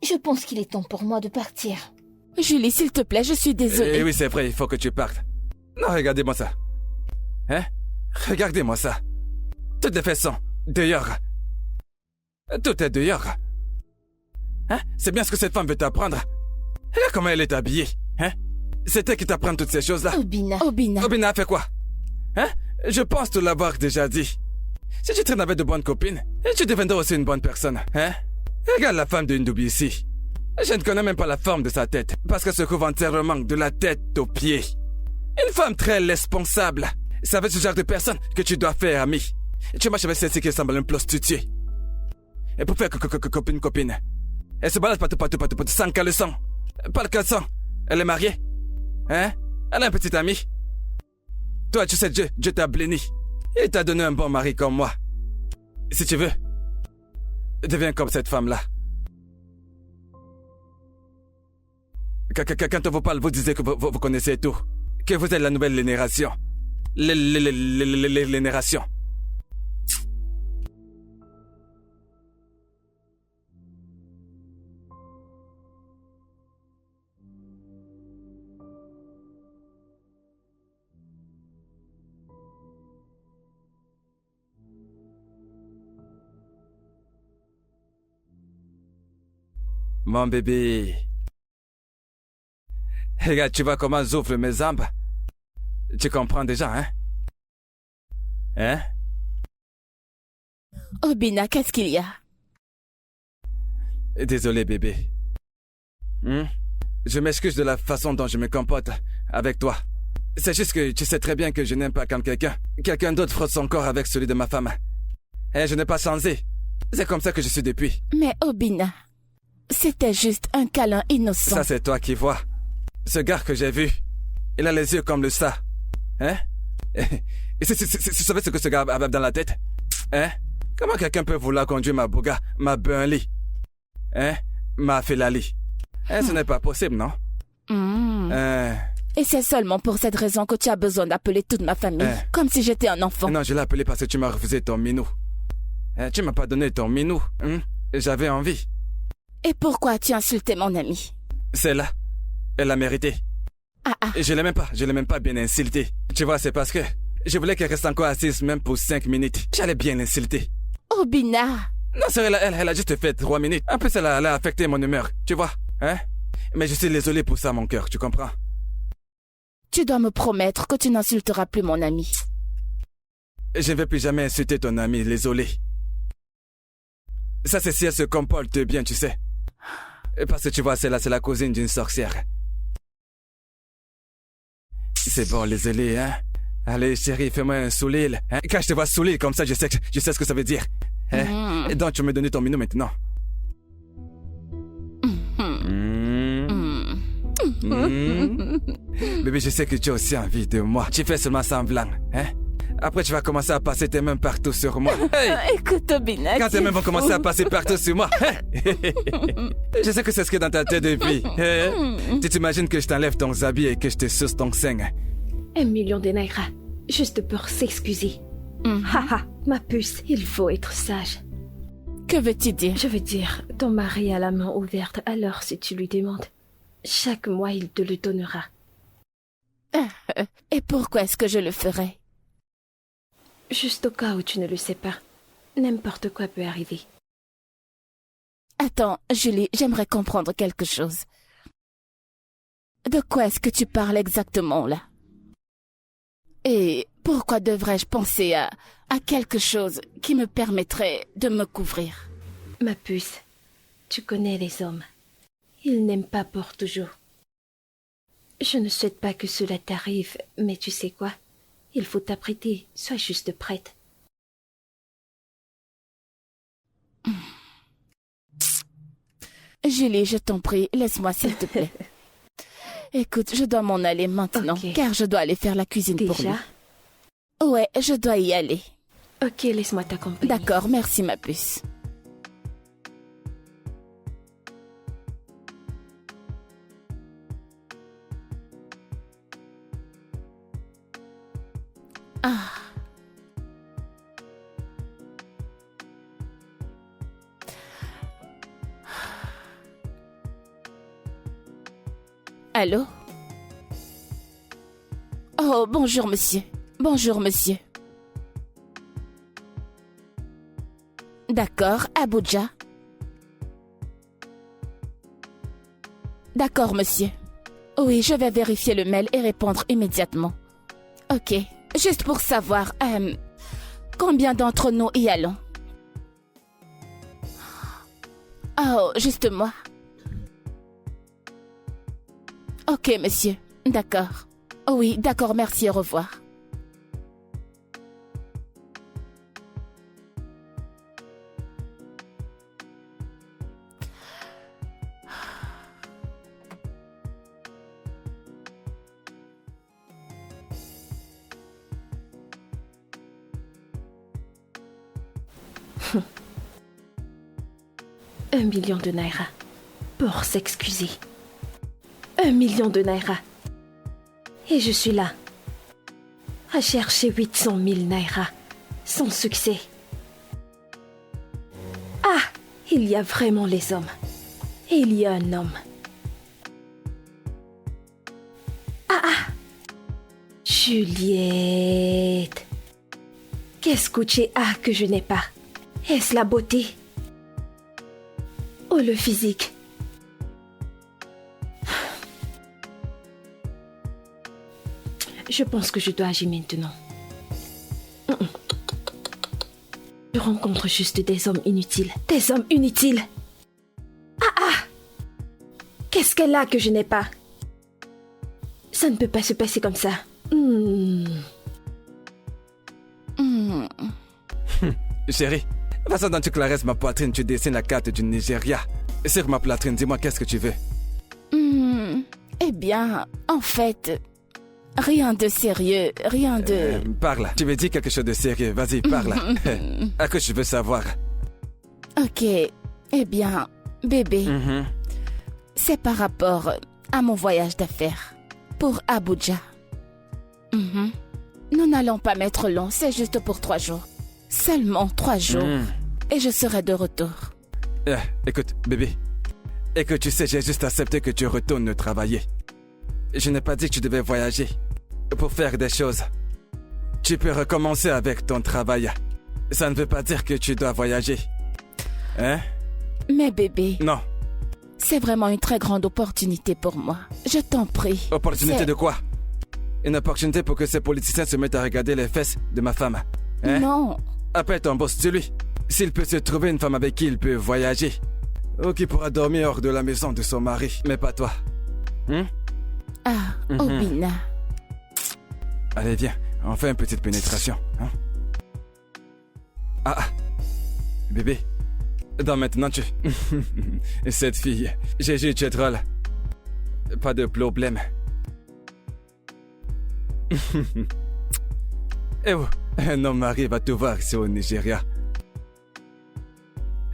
Je pense qu'il est temps pour moi de partir. Julie, s'il te plaît, je suis désolée. Oui, c'est vrai, il faut que tu partes. Non, regardez-moi ça. Hein? Regardez-moi ça. Toutes les fesses sont dehors. Tout est dehors. Hein? C'est bien ce que cette femme veut t'apprendre. Regarde comment elle est habillée. Hein? C'est elle qui t'apprend toutes ces choses-là. Obina. Obina a fait quoi? Hein? Je pense te l'avoir déjà dit. Si tu traînes avec de bonnes copines, tu deviendras aussi une bonne personne. Hein? Regarde la femme de Ndubi ici. Je ne connais même pas la forme de sa tête, parce qu'elle se couvre entièrement de la tête aux pieds. Une femme très responsable. C'est avec ce genre de personne que tu dois faire ami. Tu marches avec celle-ci qui ressemble à une prostituée. Et pour faire copine. Elle se balade partout, sans caleçon. Pas de caleçon. Elle est mariée. Hein? Elle a un petit ami. Toi, tu sais, Dieu t'a béni. Il t'a donné un bon mari comme moi. Si tu veux, deviens comme cette femme-là. Quand on vous parle, vous disiez que vous connaissez tout. Que vous êtes la nouvelle génération. Génération. Mon bébé. Regarde, tu vois comment j'ouvre mes jambes? Tu comprends déjà, hein? Hein? Obina, qu'est-ce qu'il y a? Désolé, bébé. Je m'excuse de la façon dont je me comporte avec toi. C'est juste que tu sais très bien que je n'aime pas quand quelqu'un d'autre frotte son corps avec celui de ma femme. Et je n'ai pas changé. C'est comme ça que je suis depuis. Mais Obina, c'était juste un câlin innocent. Ça, c'est toi qui vois. Ce gars que j'ai vu, il a les yeux comme le ça. Hein? Et si tu savais ce que ce gars a dans la tête? Hein? Comment quelqu'un peut vouloir conduire ma Bugatti, ma Burnley? Hein? Ma Ferrari? Hein, ce n'est pas possible, non? Et c'est seulement pour cette raison que tu as besoin d'appeler toute ma famille, comme si j'étais un enfant. Non, je l'ai appelé parce que tu m'as refusé ton minou. Tu m'as pas donné ton minou. J'avais envie. Et pourquoi as-tu insulté mon amie? Celle-là, elle l'a mérité. Et je l'ai même pas bien insulté. Tu vois, c'est parce que je voulais qu'elle reste encore assise même pour 5 minutes. J'allais bien l'insulter. Oh, Bina! Non, c'est elle a juste fait 3 minutes. En plus, elle a affecté mon humeur, tu vois, hein? Mais je suis désolé pour ça, mon cœur, tu comprends? Tu dois me promettre que tu n'insulteras plus mon ami. Je ne vais plus jamais insulter ton ami, désolé. Ça, c'est si elle se comporte bien, tu sais. Parce que tu vois, c'est la cousine d'une sorcière. C'est bon, désolé, hein? Allez, chérie, fais-moi un sourire. Hein? Quand je te vois sourire comme ça, je sais ce que ça veut dire. Hein? Et donc, tu me donnes ton minou maintenant. Bébé, je sais que tu as aussi envie de moi. Tu fais seulement semblant, hein? Après, tu vas commencer à passer tes mains partout sur moi. Hey! Écoute, Bina. Quand tes mains vont commencer à passer partout sur moi. Je sais que c'est ce qui est dans ta tête depuis. Tu t'imagines que je t'enlève ton habit et que je te suce ton sein. 1 million de naira, juste pour s'excuser. Haha, ma puce, il faut être sage. Que veux-tu dire? Je veux dire, ton mari a la main ouverte, alors si tu lui demandes, chaque mois il te le donnera. Et pourquoi est-ce que je le ferais? Juste au cas où tu ne le sais pas. N'importe quoi peut arriver. Attends, Julie, j'aimerais comprendre quelque chose. De quoi est-ce que tu parles exactement, là? Et pourquoi devrais-je penser à quelque chose qui me permettrait de me couvrir? Ma puce, tu connais les hommes. Ils n'aiment pas pour toujours. Je ne souhaite pas que cela t'arrive, mais tu sais quoi? Il faut t'apprêter, sois juste prête. Julie, je t'en prie, laisse-moi s'il te plaît. Écoute, je dois m'en aller maintenant, car je dois aller faire la cuisine pour lui. Ouais, je dois y aller. Ok, laisse-moi t'accompagner. D'accord, merci ma puce. Allô? Oh, bonjour monsieur. Bonjour monsieur. D'accord, Abuja. D'accord monsieur. Oui, je vais vérifier le mail et répondre immédiatement. Ok, juste pour savoir, combien d'entre nous y allons? Oh, juste moi. Ok, monsieur. D'accord. Oui, d'accord, merci, au revoir. Un million de naira pour s'excuser. 1 million de naira. Et je suis là, à chercher 800 000 naira, sans succès. Ah, il y a vraiment les hommes. Et il y a un homme. Ah, Juliette. Qu'est-ce que tu as que je n'ai pas? Est-ce la beauté? Oh, le physique. Je pense que je dois agir maintenant. Je rencontre juste des hommes inutiles. Des hommes inutiles. Qu'est-ce qu'elle a que je n'ai pas? Ça ne peut pas se passer comme ça. Chérie, la façon dont tu caresses ma poitrine, tu dessines la carte du Nigeria. Sur ma poitrine, dis-moi qu'est-ce que tu veux? Eh bien, en fait, Rien de sérieux, rien de... Parle, tu me dis quelque chose de sérieux, vas-y, parle. À quoi je veux savoir? Ok, eh bien, bébé, c'est par rapport à mon voyage d'affaires pour Abuja. Nous n'allons pas mettre long, c'est juste pour 3 jours. Seulement 3 jours. Et je serai de retour. Écoute, bébé. Écoute, tu sais, j'ai juste accepté que tu retournes travailler. Je n'ai pas dit que tu devais voyager pour faire des choses. Tu peux recommencer avec ton travail. Ça ne veut pas dire que tu dois voyager. Hein? Mais bébé... Non. C'est vraiment une très grande opportunité pour moi. Je t'en prie. Opportunité de quoi? Une opportunité pour que ces politiciens se mettent à regarder les fesses de ma femme. Hein? Non. Appelle ton boss, dis-lui. S'il peut se trouver une femme avec qui il peut voyager, ou qui pourra dormir hors de la maison de son mari, mais pas toi. Obina. Allez, viens, on fait une petite pénétration. Bébé. Donc maintenant tu... Cette fille, Jésus, tu es drôle. Pas de problème. Eh oh, un homme arrive à te voir ici au Nigeria.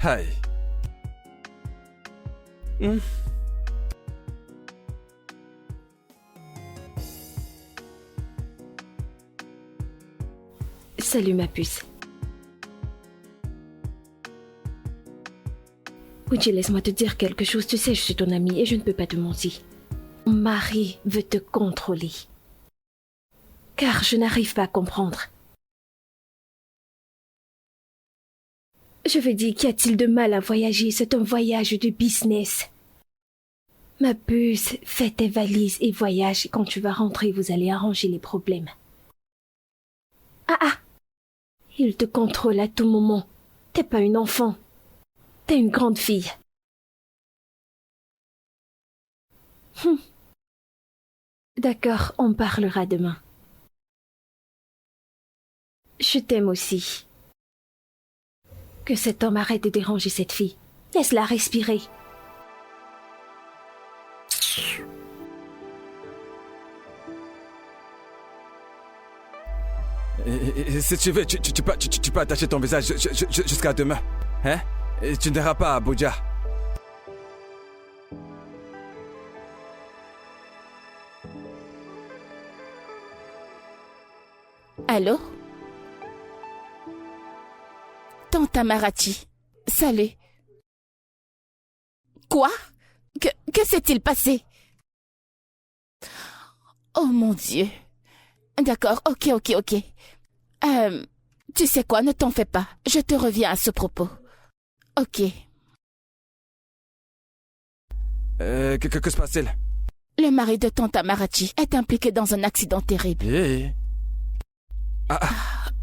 Hi. Salut ma puce. Uji, laisse-moi te dire quelque chose. Tu sais, je suis ton amie et je ne peux pas te mentir. Mon mari veut te contrôler. Car je n'arrive pas à comprendre. Je veux dire, qu'y a-t-il de mal à voyager? C'est un voyage de business. Ma puce, fais tes valises et voyage. Quand tu vas rentrer, vous allez arranger les problèmes. Il te contrôle à tout moment. T'es pas une enfant. T'es une grande fille. D'accord, on parlera demain. Je t'aime aussi. Que cet homme arrête de déranger cette fille. Laisse-la respirer. Si tu veux, tu peux attacher ton visage jusqu'à demain. Hein? Et tu n'iras pas à Abuja. Allô? Tante Amarachi, salut. Quoi? Que s'est-il passé? Oh mon Dieu. D'accord, ok. Tu sais quoi, ne t'en fais pas. Je te reviens à ce propos. Ok. Que se passe-t-il? Le mari de tante Amarachi est impliqué dans un accident terrible.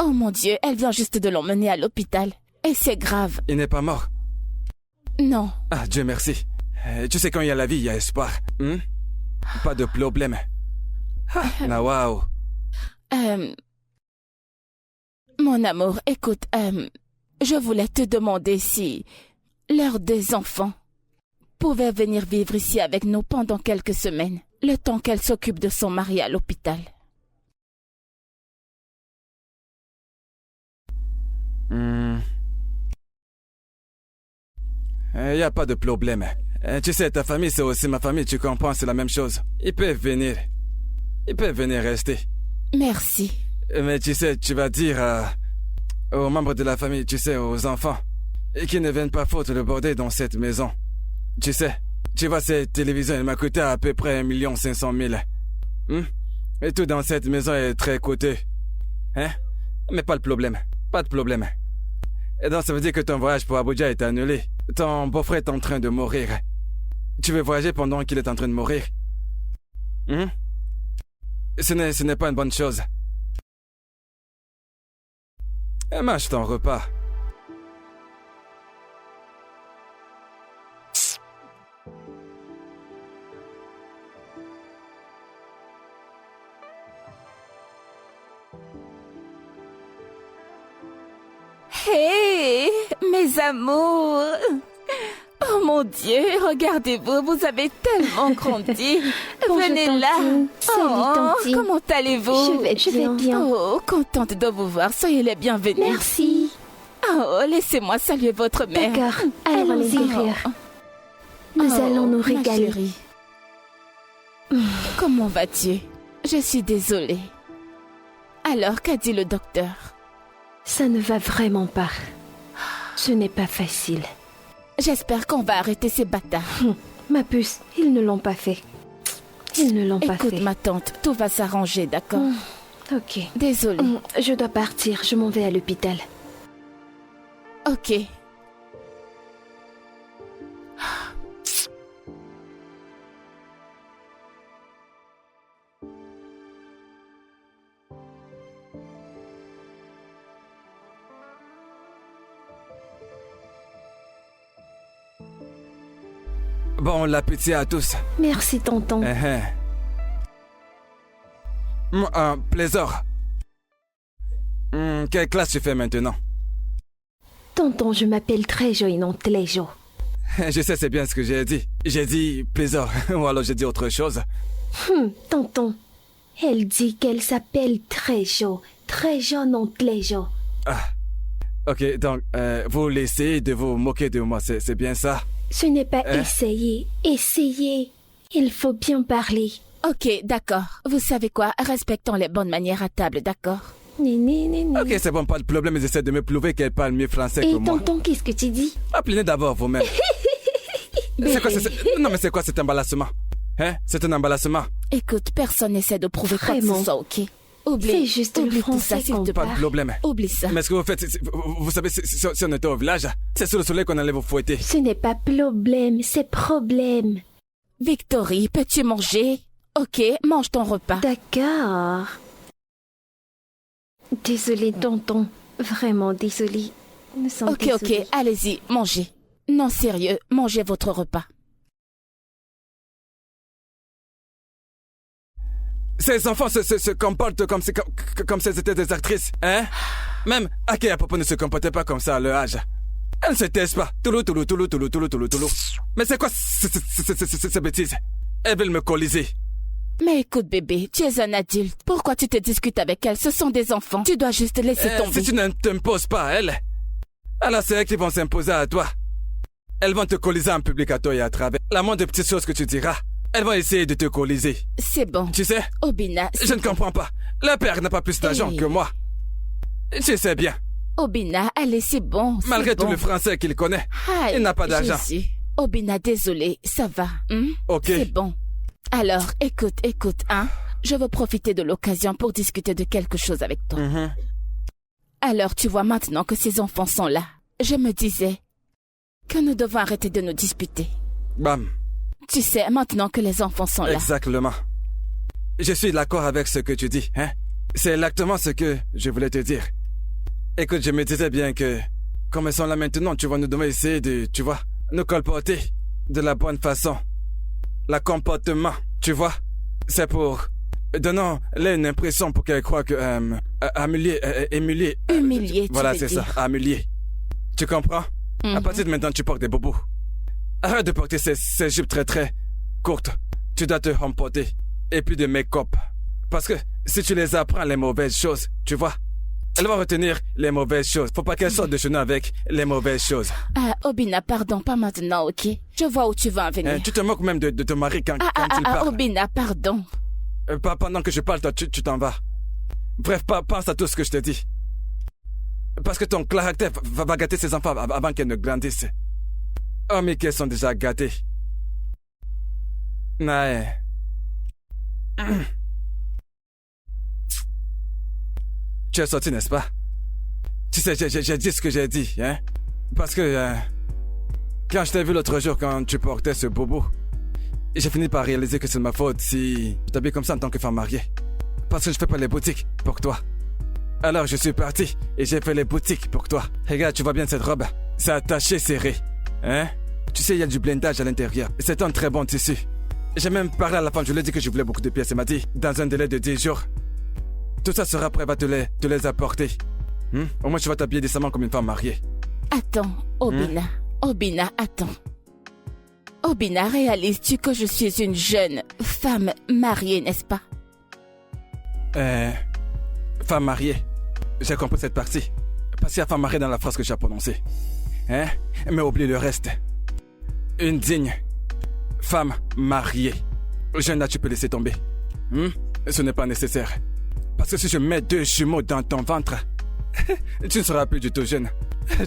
Oh mon Dieu, elle vient juste de l'emmener à l'hôpital. Et c'est grave. Il n'est pas mort? Non. Ah, Dieu merci. Tu sais, quand il y a la vie, il y a espoir. Pas de problème. Waouh. Mon amour, écoute, je voulais te demander si l'heure des enfants pouvait venir vivre ici avec nous pendant quelques semaines, le temps qu'elle s'occupe de son mari à l'hôpital. Il n'y a pas de problème. Tu sais, ta famille, c'est aussi ma famille, tu comprends, c'est la même chose. Ils peuvent venir. Ils peuvent venir rester. Merci. Mais tu sais, tu vas dire aux membres de la famille, tu sais, aux enfants, et qu'ils ne viennent pas foutre le bordel dans cette maison. Tu sais, tu vois, cette télévision, elle m'a coûté à peu près 1 500 000. Et tout dans cette maison est très coûteux. Hein? Mais pas de problème. Pas de problème. Et donc, ça veut dire que ton voyage pour Abuja est annulé. Ton beau-frère est en train de mourir. Tu veux voyager pendant qu'il est en train de mourir? Ce n'est pas une bonne chose. Mange ton repas. Hé, mes amours! Oh mon mon Dieu, regardez-vous, vous avez tellement grandi. Bonjour, Venez là. tantine. Salut, tantine. Comment allez-vous? Je vais bien. Oh, contente de vous voir. Soyez les bienvenus. Merci. Oh, laissez-moi saluer votre mère. D'accord, allons à Allons-y. l'intérieur. Nous allons nous ma régaler. chérie. Comment vas-tu? Je suis désolée. Alors, qu'a dit le docteur? Ça ne va vraiment pas. Ce n'est pas facile. J'espère qu'on va arrêter ces bâtards. Ma puce, ils ne l'ont pas fait. Ils ne l'ont pas Écoute, fait. ma tante, tout va s'arranger, d'accord? Ok. Désolée. Je dois partir, je m'en vais à l'hôpital. Ok. Bon appétit à tous. Merci, tonton. Plaisir. Quelle classe tu fais maintenant? Tonton, je m'appelle Trejo et non Tlejo. Je sais, c'est bien ce que j'ai dit. J'ai dit plaisir, ou alors j'ai dit autre chose. Tonton, elle dit qu'elle s'appelle Trejo. Trejo, non Tlejo. Ah. Ok, donc, vous laissez de vous moquer de moi, c'est bien ça? Ce n'est pas essayer. Essayez. Il faut bien parler. Ok, d'accord. Vous savez quoi? Respectons les bonnes manières à table, d'accord? Néné. Ok, c'est bon, pas de problème, ils essaient de me prouver qu'elle parle mieux français que Et moi. tonton, qu'est-ce que tu dis? Appelez d'abord vous-même. C'est quoi, non mais c'est quoi cet emballissement? Hein? C'est un emballissement. Écoute, personne n'essaie de prouver quoi que Vraiment. ce soit, ok? Oublie. C'est juste le Oublie tout ça, français s'il qu'on te Pas plaît. de problème. Oublie ça. Mais ce que vous faites, vous savez, si on était au village, c'est sous le soleil qu'on allait vous fouetter. Ce n'est pas problème, c'est problème. Victory, peux-tu manger? Ok, mange ton repas. D'accord. Désolée, tonton. Vraiment désolée. Nous sommes Ok, désolés. allez-y, mangez. Non, sérieux, mangez votre repas. Ces enfants se comportent comme si c'était des actrices, hein? Même Ake et Popo ne se comportaient pas comme ça à leur âge. Elles ne se taisent pas. Toulou. Mais c'est quoi ces bêtises? Elles veulent me coaliser. Mais écoute, bébé, tu es un adulte. Pourquoi tu te discutes avec elles? Ce sont des enfants. Tu dois juste laisser tomber. Si tu ne t'imposes pas à elles, alors c'est elles qui vont s'imposer à toi. Elles vont te coaliser en public à toi et à travers. La moindre petite chose que tu diras, elles vont essayer de te coaliser. C'est bon. Tu sais? Obina, Je ne comprends pas. Le père n'a pas plus d'argent que moi. Je sais bien. Obina, allez, c'est bon. c'est Malgré bon. tout le français qu'il connaît, Aïe, il n'a pas d'argent. Jésus. Obina, désolé, ça va. Ok. C'est bon. Alors, écoute, hein. Je veux profiter de l'occasion pour discuter de quelque chose avec toi. Alors, tu vois maintenant que ces enfants sont là. Je me disais que nous devons arrêter de nous disputer. Bam. Tu sais, maintenant que les enfants sont là. Exactement. Je suis d'accord avec ce que tu dis, hein? C'est exactement ce que je voulais te dire. Écoute, je me disais bien que, comme elles sont là maintenant, tu vois, nous devons essayer de, tu vois, nous comporter de la bonne façon. Le comportement, tu vois, c'est pour... Donnons-les une impression pour qu'elles croient que... humilier. Humilier, tu Voilà, veux c'est dire. ça, humilier. Tu comprends? À partir de maintenant, tu portes des bobos. Arrête de porter ces jupes très très courtes. Tu dois te remporter. Et puis de make-up. Parce que si tu les apprends les mauvaises choses, tu vois, elles vont retenir les mauvaises choses. Faut pas qu'elles sortent de chez nous avec les mauvaises choses. Ah, Obina, pardon, pas maintenant, ok? Je vois où tu veux en venir. Hein, tu te moques même de ton mari quand il parle. Obina, pardon. Pas pendant que je parle, toi, tu t'en vas. Bref, pense à tout ce que je te dis. Parce que ton caractère va gâter ses enfants avant qu'elles ne grandissent. Oh, mais qu'elles sont déjà gâtées. Ouais. Tu es sorti, n'est-ce pas? Tu sais, j'ai dit ce que j'ai dit, hein? Parce que... quand je t'ai vu l'autre jour, quand tu portais ce bobo, j'ai fini par réaliser que c'est de ma faute si je t'habille comme ça en tant que femme mariée. Parce que je fais pas les boutiques pour toi. Alors je suis parti et j'ai fait les boutiques pour toi. Regarde, tu vois bien cette robe? C'est attaché serré. Hein? Tu sais, il y a du blindage à l'intérieur. C'est un très bon tissu. J'ai même parlé à la femme, je lui ai dit que je voulais beaucoup de pièces. Elle m'a dit, dans un délai de 10 jours, tout ça sera prêt, va te les apporter. Au moins, tu vas t'habiller décemment comme une femme mariée. Attends, Obina. Obina, attends. Obina, réalises-tu que je suis une jeune femme mariée, n'est-ce pas? Femme mariée. J'ai compris cette partie. Parce qu'il y a femme mariée dans la phrase que j'ai prononcée. Hein? Mais oublie le reste. Une digne femme mariée. Jeune là, tu peux laisser tomber. Ce n'est pas nécessaire. Parce que si je mets 2 jumeaux dans ton ventre, tu ne seras plus du tout jeune.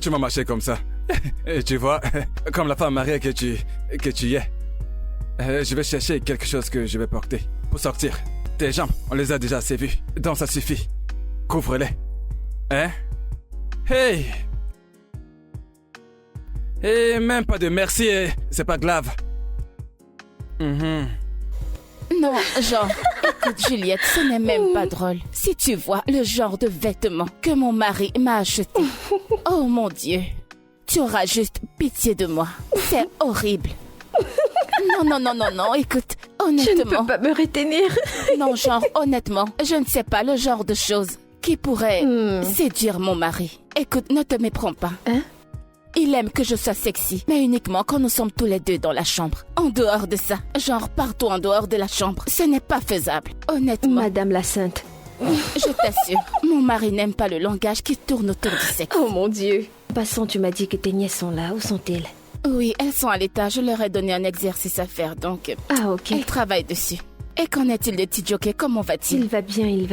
Tu m'as marché comme ça. Et tu vois, comme la femme mariée que tu es. Je vais chercher quelque chose que je vais porter pour sortir. Tes jambes, on les a déjà assez vues. Donc ça suffit. Couvre-les. Hein? Hey! Et même pas de merci, c'est pas grave. Non, genre, écoute Juliette, ce n'est même pas drôle. Si tu vois le genre de vêtements que mon mari m'a acheté, oh mon Dieu, tu auras juste pitié de moi. C'est horrible. Non, écoute, honnêtement... Je ne peux pas me retenir. Non, genre, honnêtement, je ne sais pas le genre de choses qui pourrait séduire mon mari. Écoute, ne te méprends pas. Hein? Il aime que je sois sexy, mais uniquement quand nous sommes tous les deux dans la chambre. En dehors de ça, genre partout en dehors de la chambre, ce n'est pas faisable, honnêtement. Madame la Sainte. Je t'assure, mon mari n'aime pas le langage qui tourne autour du sexe. Oh mon Dieu. Passons, tu m'as dit que tes nièces sont là. Où sont-elles? Oui, elles sont à l'étage. Je leur ai donné un exercice à faire, donc... Ah, ok. Elles travaillent dessus. Et qu'en est-il de petit jockey? Comment va-t-il? Il va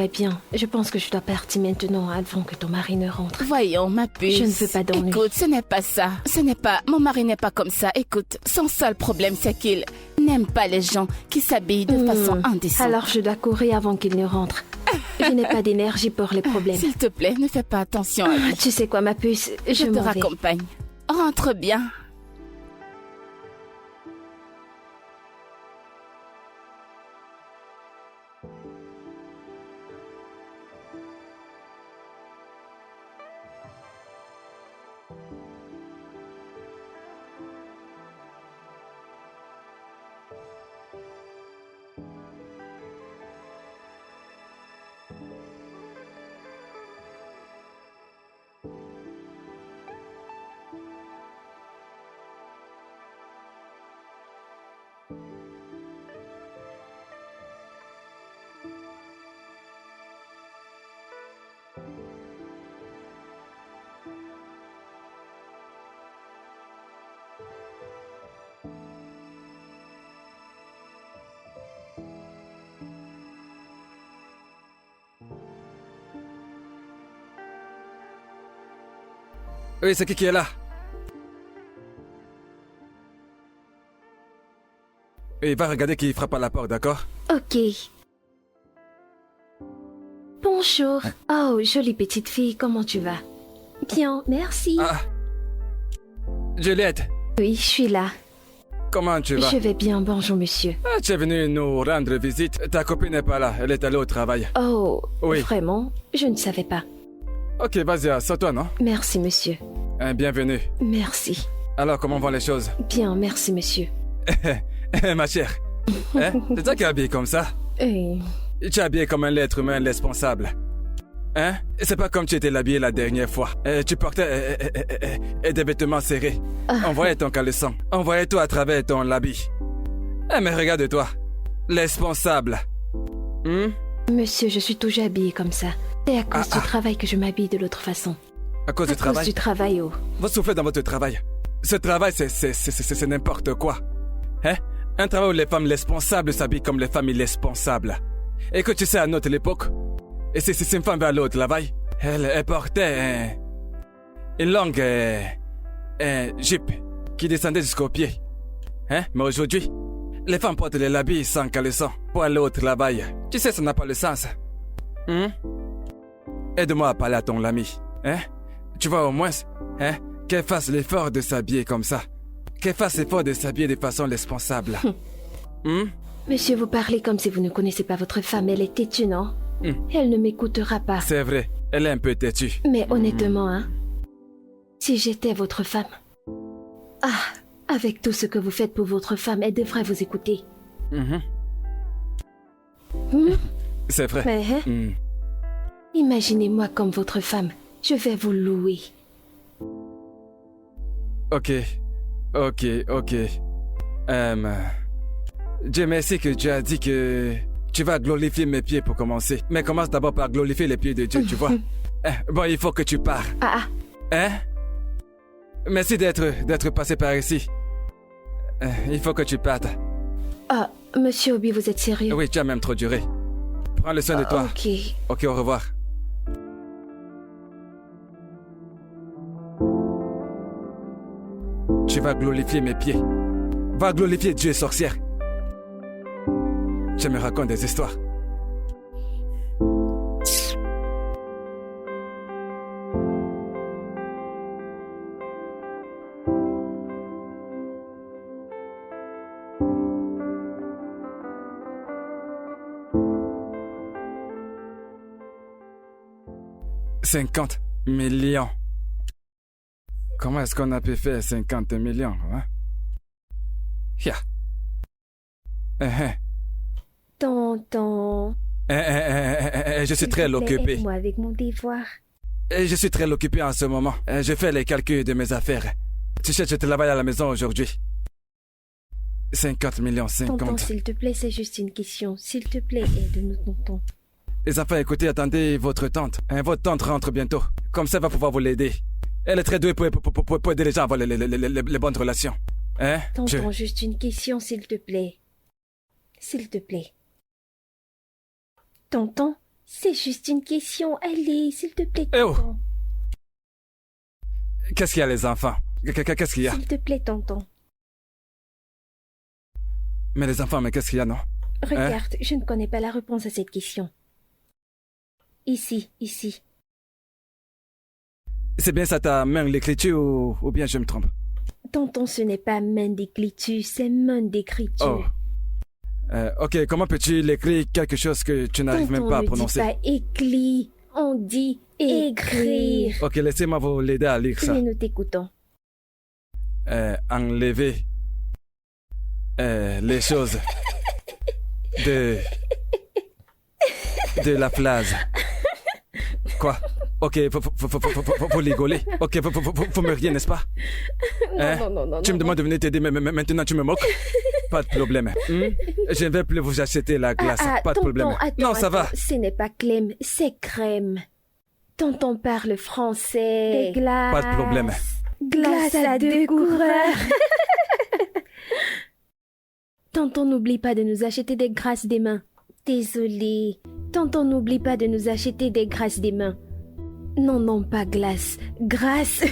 bien. Je pense que je dois partir maintenant avant que ton mari ne rentre. Voyons, ma puce. Je ne veux pas d'ennui. Écoute, ce n'est pas ça. Mon mari n'est pas comme ça. Écoute, son seul problème, c'est qu'il n'aime pas les gens qui s'habillent de façon indécente. Alors je dois courir avant qu'il ne rentre. Je n'ai pas d'énergie pour les problèmes. S'il te plaît, ne fais pas attention à lui. Tu sais quoi, ma puce? Je te raccompagne. Rentre bien. Oui, c'est qui est là? Et va regarder qui frappe à la porte, d'accord? Ok. Bonjour. Oh, jolie petite fille, comment tu vas? Bien, merci. Ah. Juliette. Oui, je suis là. Comment tu vas? Je vais bien, bonjour monsieur. Ah, tu es venu nous rendre visite. Ta copine n'est pas là, elle est allée au travail. Oh, oui. Vraiment? Je ne savais pas. Ok, vas-y, assois-toi, non? Merci monsieur. Bienvenue. Merci. Alors, comment vont les choses? Bien, merci monsieur. Ma chère, hein? C'est toi qui es habillée comme ça? Tu es habillée comme un être humain responsable. Hein? C'est pas comme tu étais habillée la dernière fois. Tu portais des vêtements serrés. On voyait ton caleçon. On voyait tout à travers ton habit. Mais regarde-toi. Responsable. Monsieur, je suis toujours habillée comme ça. C'est à cause du travail que je m'habille de l'autre façon. À cause du travail? À cause du travail, oh. Vous soufflez dans votre travail. Ce travail, c'est n'importe quoi. Hein? Un travail où les femmes responsables s'habillent comme les femmes irresponsables. Et que tu sais, à notre époque, et si une femme va aller au travail, elle portait une longue jupe qui descendait jusqu'aux pieds. Hein? Mais aujourd'hui, les femmes portent les habits sans caleçon pour aller au travail. Tu sais, ça n'a pas le sens. Aide-moi à parler à ton ami. Hein? Tu vois, au moins, hein, qu'elle fasse l'effort de s'habiller comme ça. Qu'elle fasse l'effort de s'habiller de façon responsable. Monsieur, vous parlez comme si vous ne connaissez pas votre femme. Elle est têtue, non? Elle ne m'écoutera pas. C'est vrai, elle est un peu têtue. Mais honnêtement, hein, si j'étais votre femme... avec tout ce que vous faites pour votre femme, elle devrait vous écouter. C'est vrai. Mais, imaginez-moi comme votre femme. Je vais vous louer. Ok. Dieu merci que tu as dit que tu vas glorifier mes pieds pour commencer. Mais commence d'abord par glorifier les pieds de Dieu, tu vois. Bon, il faut que tu pars. Hein? Merci d'être passé par ici. Il faut que tu partes. Ah, monsieur Obi, vous êtes sérieux? Oui, tu as même trop duré. Prends le soin de toi. Ok. Ok, au revoir. Tu vas glorifier mes pieds. Va glorifier Dieu, sorcière. Tu me racontes des histoires. « 50 millions. Comment est-ce qu'on a pu faire 50 millions, hein? Yeah. Tonton. Je suis très occupé. Aide-moi avec mon devoir. Je suis très occupé en ce moment. Je fais les calculs de mes affaires. Tu sais, je travaille à la maison aujourd'hui. 50 millions, 50. Tonton, s'il te plaît, c'est juste une question. S'il te plaît, aide-nous, tonton. Les enfants, écoutez, attendez votre tante. Votre tante rentre bientôt. Comme ça, elle va pouvoir vous l'aider. Elle est très douée pour aider les gens à avoir les bonnes relations. Hein? Tonton, juste une question, s'il te plaît. S'il te plaît. Tonton, c'est juste une question. Allez, s'il te plaît, tonton. Qu'est-ce qu'il y a, les enfants? Qu'est-ce qu'il y a? S'il te plaît, tonton. Mais les enfants, mais qu'est-ce qu'il y a, non? Regarde, je ne connais pas la réponse à cette question. Ici. C'est bien ça ta main d'écriture ou bien je me trompe? Tonton, ce n'est pas main d'écriture, c'est main d'écriture. Ok, comment peux-tu l'écrire quelque chose que tu n'arrives même pas à prononcer? On ne dit pas écrit, on dit écrire. Ok, laissez-moi vous l'aider à lire ça. Mais nous t'écoutons. Enlever les choses de la phrase. Quoi? Ok, faut rigoler. Ok, faut me rire, n'est-ce pas? Non. Tu me demandes de venir t'aider, mais maintenant tu me moques? Pas de problème. Je ne vais plus vous acheter la glace. Pas de problème. Non, ça va. Ce n'est pas Clem, c'est crème. Tonton parle français. Des glaces. Pas de problème. Glace à 2 coureurs. Tonton, n'oublie pas de nous acheter des grâces des mains. Désolé. Tonton, n'oublie pas de nous acheter des grâces des mains. Non, pas glace. Grâce.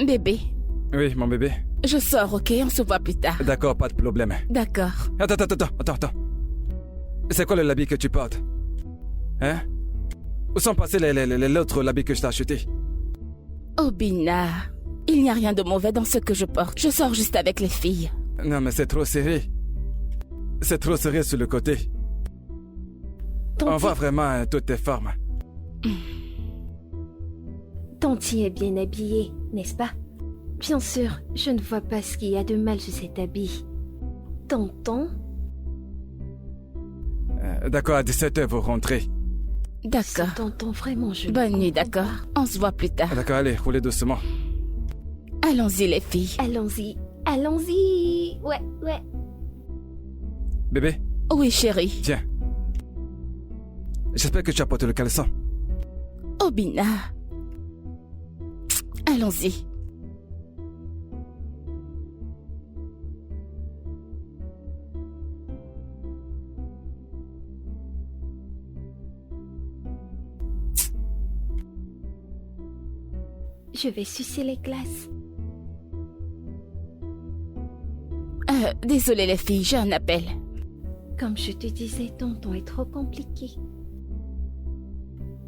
Bébé. Oui, mon bébé. Je sors, ok? On se voit plus tard. D'accord, pas de problème. D'accord. Attends. C'est quoi le habit que tu portes? Hein? Où sont passés l'autre habit que je t'ai acheté? Obina, il n'y a rien de mauvais dans ce que je porte. Je sors juste avec les filles. Non, mais c'est trop serré. C'est trop serré sur le côté. On voit vraiment toutes tes formes. Tanti est bien habillée, n'est-ce pas? Bien sûr, je ne vois pas ce qu'il y a de mal sur cet habit. Tonton? D'accord, à 17h, vous rentrez. D'accord. Tonton, vraiment, je... Bonne nuit, d'accord? On se voit plus tard. D'accord, allez, roulez doucement. Allons-y, les filles. Allons-y. Ouais. Bébé? Oui, chérie. Tiens. J'espère que tu as porté le caleçon. Obina. Allons-y. Je vais sucer les glaces. Désolée les filles, j'ai un appel. Comme je te disais, tonton est trop compliqué.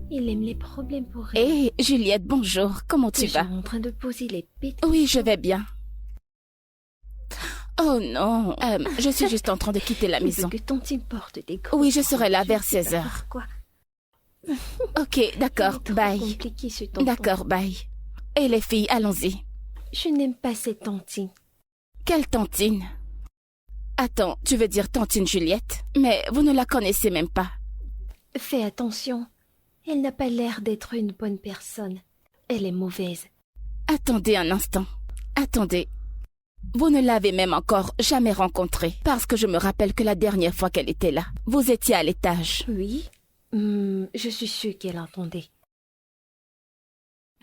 Il aime les problèmes pour rien. Hé, Juliette, bonjour. Comment tu vas? En train de poser les pétales. Oui, je vais bien. Oh non, je suis juste en train de quitter la maison. Que Tantine porte des gros. Oui, je serai là vers 16 heures. Quoi? Ok, d'accord, bye. Compliqué, ce tonton. D'accord, bye. Et les filles, allons-y. Je n'aime pas cette Tantine. Quelle Tantine? Attends, tu veux dire Tantine Juliette? Mais vous ne la connaissez même pas. Fais attention. Elle n'a pas l'air d'être une bonne personne. Elle est mauvaise. Attendez un instant. Attendez. Vous ne l'avez même encore jamais rencontrée, parce que je me rappelle que la dernière fois qu'elle était là, vous étiez à l'étage. Oui. Je suis sûre qu'elle entendait.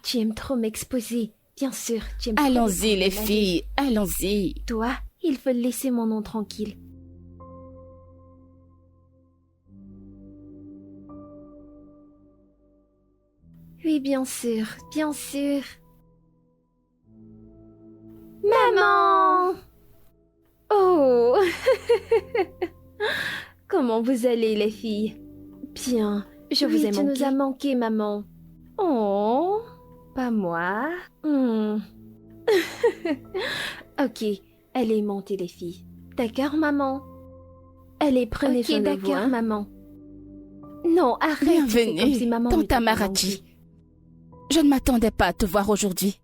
Tu aimes trop m'exposer. Bien sûr, tu aimes trop Allons-y, les m'exposer. filles, allons-y. Toi, il faut laisser mon nom tranquille. Oui, bien sûr, bien sûr. Maman! Oh! Comment vous allez, les filles? Bien, je vous ai manqué. Tu nous as manqué, maman. Oh! Pas moi. Ok, allez monter, les filles. D'accord, maman? Allez, prenez soin de vous. D'accord, maman. Non, arrête. Bienvenue, comme si maman Tante n'était pas Amarachi. manquée. Je ne m'attendais pas à te voir aujourd'hui.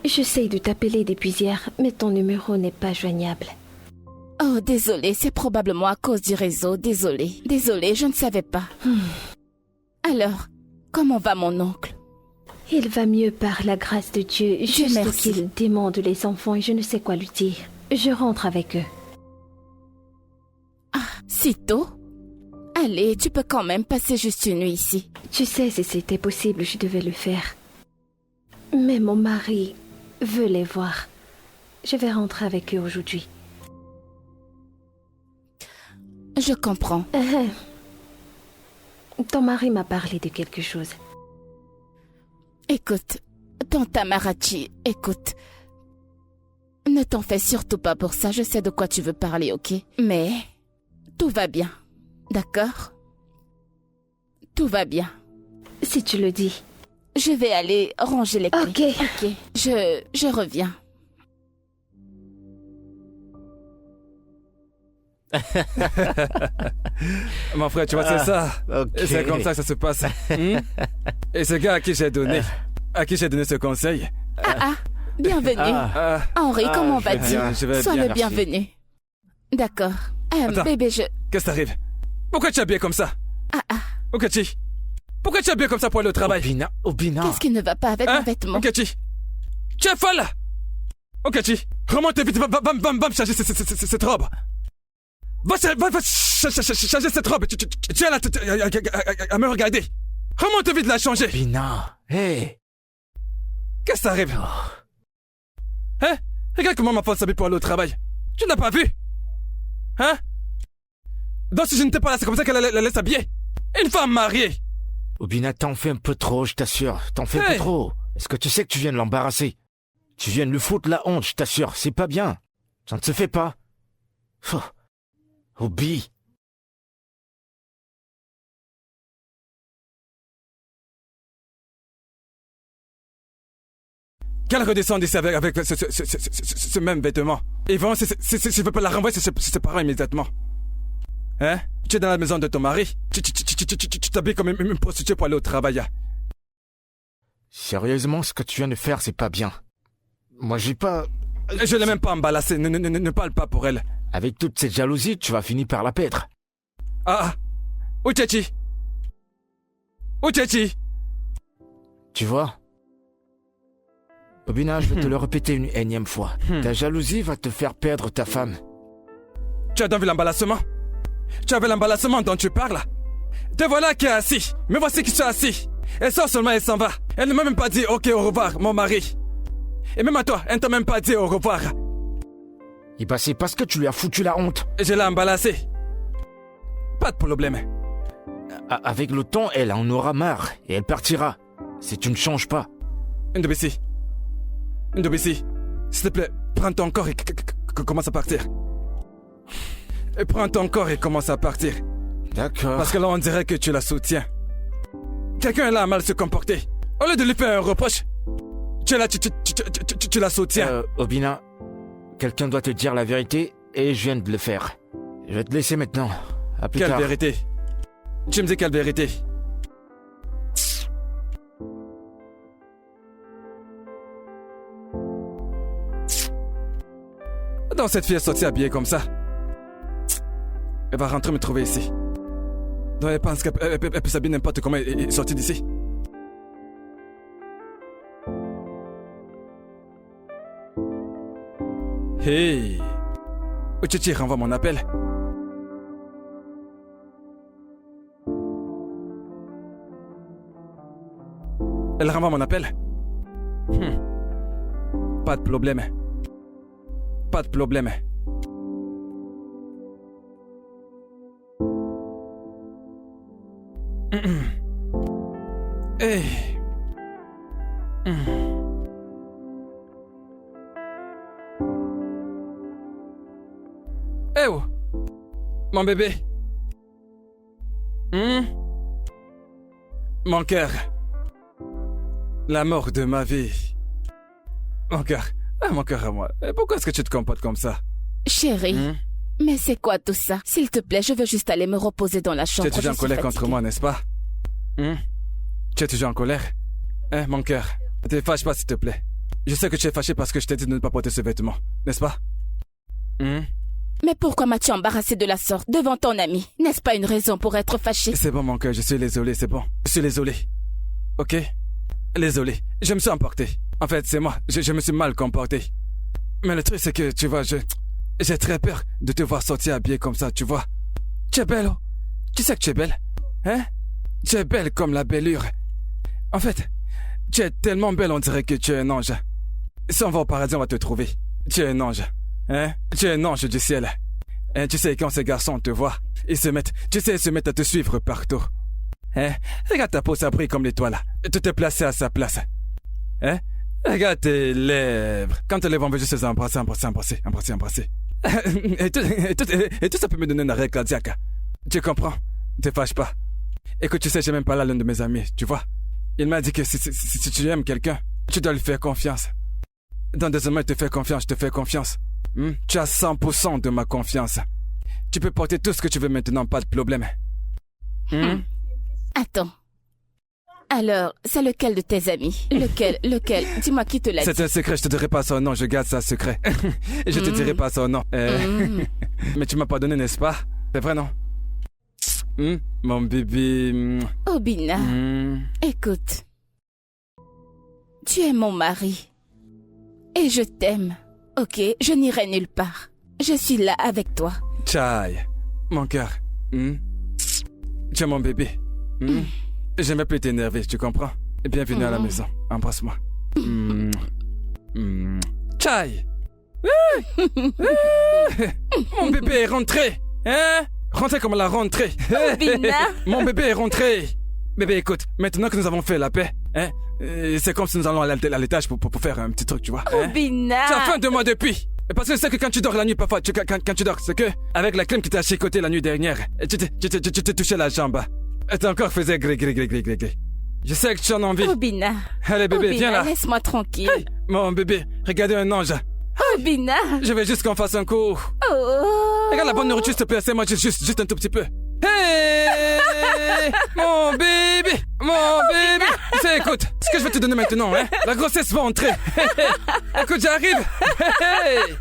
J'essaye de t'appeler depuis hier, mais ton numéro n'est pas joignable. Oh, désolée, c'est probablement à cause du réseau, désolée. Désolée, je ne savais pas. Alors, comment va mon oncle? Il va mieux par la grâce de Dieu, juste merci. qu'il démande les enfants et je ne sais quoi lui dire. Je rentre avec eux. Ah, si tôt? Allez, tu peux quand même passer juste une nuit ici. Tu sais, si c'était possible, je devais le faire. Mais mon mari veut les voir. Je vais rentrer avec eux aujourd'hui. Je comprends. Ton mari m'a parlé de quelque chose. Écoute, Tante Amarachi, écoute. Ne t'en fais surtout pas pour ça, je sais de quoi tu veux parler, ok? Mais tout va bien, d'accord? Tout va bien. Si tu le dis. Je vais aller ranger les clés. Ok. Je reviens. Mon frère, tu vois, c'est ça. ok. Et c'est comme ça que ça se passe. Et ce gars à qui j'ai donné ce conseil. Bienvenue. Henri, comment je vais vas-tu? bien, je vais Sois bien, le merci. bienvenu. D'accord. Attends. Bébé, Qu'est-ce qui t'arrive? Pourquoi tu es habillé comme ça? Okachi, pourquoi tu es habillé comme ça pour aller au travail? Obina. Qu'est-ce qui ne va pas avec Hein? mon vêtement? Okachi, tu es folle! Okachi, remonte vite, va me changer cette robe. Va changer cette robe. Tu es là à me regarder. Remonte vite la changer. Obina, hey. Qu'est-ce qui t'arrive? Hein? Regarde comment ma femme s'habille pour aller au travail. Tu n'as pas vu? Hein? Donc si je n'étais pas là, c'est comme ça qu'elle allait s'habiller. Une femme mariée. Obina, t'en fais un peu trop, je t'assure. T'en fais un peu trop. Est-ce que tu sais que tu viens de l'embarrasser? Tu viens de lui foutre la honte, je t'assure. C'est pas bien. Ça ne se fait pas. Obi. Qu'elle redescende ici avec ce même vêtement. Yvon, si je veux pas la renvoyer, c'est ses parents immédiatement. Hein? Tu es dans la maison de ton mari. Tu t'habilles comme une prostituée pour aller au travail. Sérieusement, ce que tu viens de faire, c'est pas bien. Moi, j'ai pas... Je l'ai même pas emballassée. Ne parle pas pour elle. Avec toute cette jalousie, tu vas finir par la perdre. Uchechi. Tu vois? Obina, je vais te le répéter une énième fois. Ta jalousie va te faire perdre ta femme. Tu as donc vu l'emballassement? Tu avais l'emballassement dont tu parles? Te voilà qui est assis. Me voici qui suis assis. Elle sort seulement et s'en va. Elle ne m'a même pas dit ok au revoir, mon mari. Et même à toi, elle ne t'a même pas dit au revoir. Et bah c'est parce que tu lui as foutu la honte. Je l'ai emballassée. Pas de problème. Avec le temps, elle en aura marre et elle partira. Si tu ne changes pas. Ndobisi, s'il te plaît, prends ton corps et commence à partir. Prends ton corps et commence à partir. D'accord. Parce que là, on dirait que tu la soutiens. Quelqu'un là a mal se comporté. Au lieu de lui faire un reproche, tu es là, tu la soutiens. Obina, quelqu'un doit te dire la vérité et je viens de le faire. Je vais te laisser maintenant. À plus tard. Quelle vérité? Tu me dis quelle vérité? Donc cette fille est sortie habillée comme ça. Elle va rentrer me trouver ici. Donc elle pense qu'elle peut s'habiller n'importe comment et sortir d'ici. Hey. Uchichi renvoie mon appel. Elle renvoie mon appel. Pas de problème. Pas de problème. Hey. Eh oh, mon bébé. Mon cœur. L'amour de ma vie. Mon cœur. Ah, mon cœur à moi. Pourquoi est-ce que tu te comportes comme ça? Chérie, mais c'est quoi tout ça? S'il te plaît, je veux juste aller me reposer dans la chambre. Tu es toujours en colère contre moi, n'est-ce pas? Tu es toujours en colère? Hein, mon cœur? Ne te fâche pas, s'il te plaît. Je sais que tu es fâché parce que je t'ai dit de ne pas porter ce vêtement, n'est-ce pas? Mais pourquoi m'as-tu embarrassé de la sorte devant ton ami? N'est-ce pas une raison pour être fâché? C'est bon, mon cœur, je suis désolé, c'est bon. Je suis désolé. Ok? Désolé. Je me suis emporté. En fait, c'est moi. Je me suis mal comporté. Mais le truc, c'est que, tu vois, j'ai très peur de te voir sortir habillée comme ça, tu vois. Tu es belle, oh. Tu sais que tu es belle? Hein? Tu es belle comme la bellure. En fait, tu es tellement belle, on dirait que tu es un ange. Si on va au paradis, on va te trouver. Tu es un ange. Hein? Tu es un ange du ciel. Hein? Tu sais, quand ces garçons te voient, ils se mettent à te suivre partout. Hein? Regarde ta peau, ça brille comme l'étoile. Tu t'es placé à sa place. Hein? Regarde tes lèvres. Quand tes lèvres, on veut juste les embrasser. Et tout ça peut me donner un arrêt cardiaque. Tu comprends? Ne te fâche pas. Écoute, tu sais, j'ai même parlé à l'un de mes amis, tu vois. Il m'a dit que si tu aimes quelqu'un, tu dois lui faire confiance. Dans des moments, il te fait confiance, je te fais confiance. Tu as 100% de ma confiance. Tu peux porter tout ce que tu veux maintenant, pas de problème. Attends. Alors, c'est lequel de tes amis? Lequel? Dis-moi qui te l'a dit. C'est un secret, je te dirai pas son nom, je garde ça secret. Et je te dirai pas son nom. Mais tu m'as pardonné, n'est-ce pas? C'est vrai, non? Mon bébé. Obina, écoute. Tu es mon mari. Et je t'aime. Ok, je n'irai nulle part. Je suis là avec toi. Chai, mon cœur. Tu es mon bébé. J'aimais plus t'énerver, tu comprends? Bienvenue à la maison. Embrasse-moi. Chai! Mon bébé est rentré! Hein? Rentré comme la rentrée! Obina! Mon bébé est rentré! Bébé, écoute, maintenant que nous avons fait la paix, hein? C'est comme si nous allons à l'étage pour faire un petit truc, tu vois? Hein? Obina! Tu as faim de moi depuis! Parce que je sais que quand tu dors la nuit, parfois, quand tu dors, c'est que, avec la clim qui t'a chicoté la nuit dernière, tu t'es touché la jambe. Et t'as encore faisait gré. Je sais que tu en as envie. Obina. Allez, bébé, Obina, viens là. Laisse-moi tranquille. Hey, mon bébé, regardez un ange. Obina. Je veux juste qu'on fasse un coup. Oh. Regarde la bonne nourriture, s'il te plaît, moi juste un tout petit peu. Hey, mon bébé. Tu sais, écoute, ce que je vais te donner maintenant, hein, la grossesse va entrer. Écoute, j'arrive. Hey.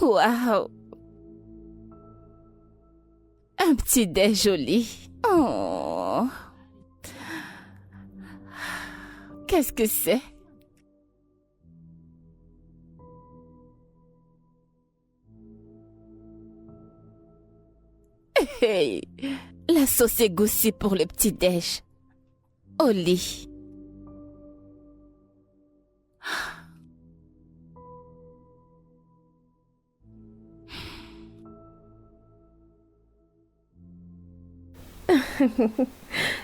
Waouh! Un petit dé joli. Oh! Qu'est-ce que c'est? Hey! La sauce est goûtue pour le petit déj. Au lit.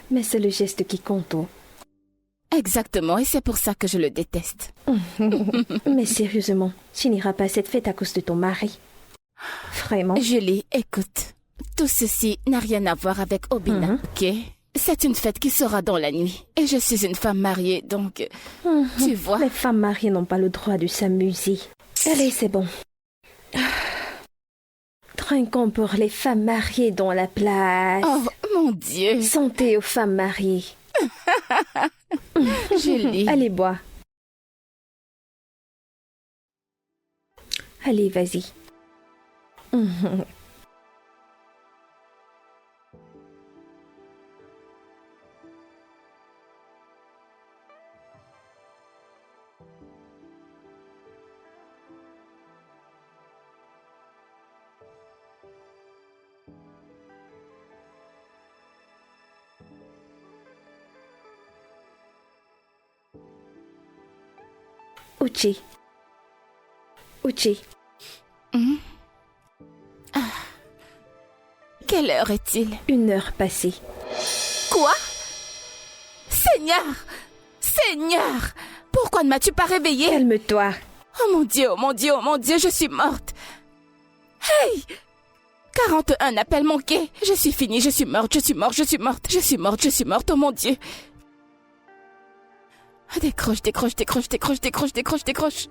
Mais c'est le geste qui compte. Oh. Exactement, et c'est pour ça que je le déteste. Mais sérieusement, tu n'iras pas à cette fête à cause de ton mari. Vraiment. Julie, écoute. Tout ceci n'a rien à voir avec Obina, ok? C'est une fête qui sera dans la nuit. Et je suis une femme mariée, donc... tu vois... Les femmes mariées n'ont pas le droit de s'amuser. Allez, c'est bon. Trinquons pour les femmes mariées dans la place. Oh, mon Dieu. Santé aux femmes mariées. Julie. Allez, bois. Allez, vas-y. Uchi. Uchi. Quelle heure est-il? 1 heure passée. Quoi? Seigneur! Seigneur! Pourquoi ne m'as-tu pas réveillée? Calme-toi. Oh mon Dieu, oh mon Dieu, oh mon Dieu, je suis morte. Hey! 41 appels manqués. Je suis finie, je suis morte, je suis morte, je suis morte, je suis morte, je suis morte, oh mon Dieu. Décroche, décroche, décroche, décroche, décroche, décroche, décroche.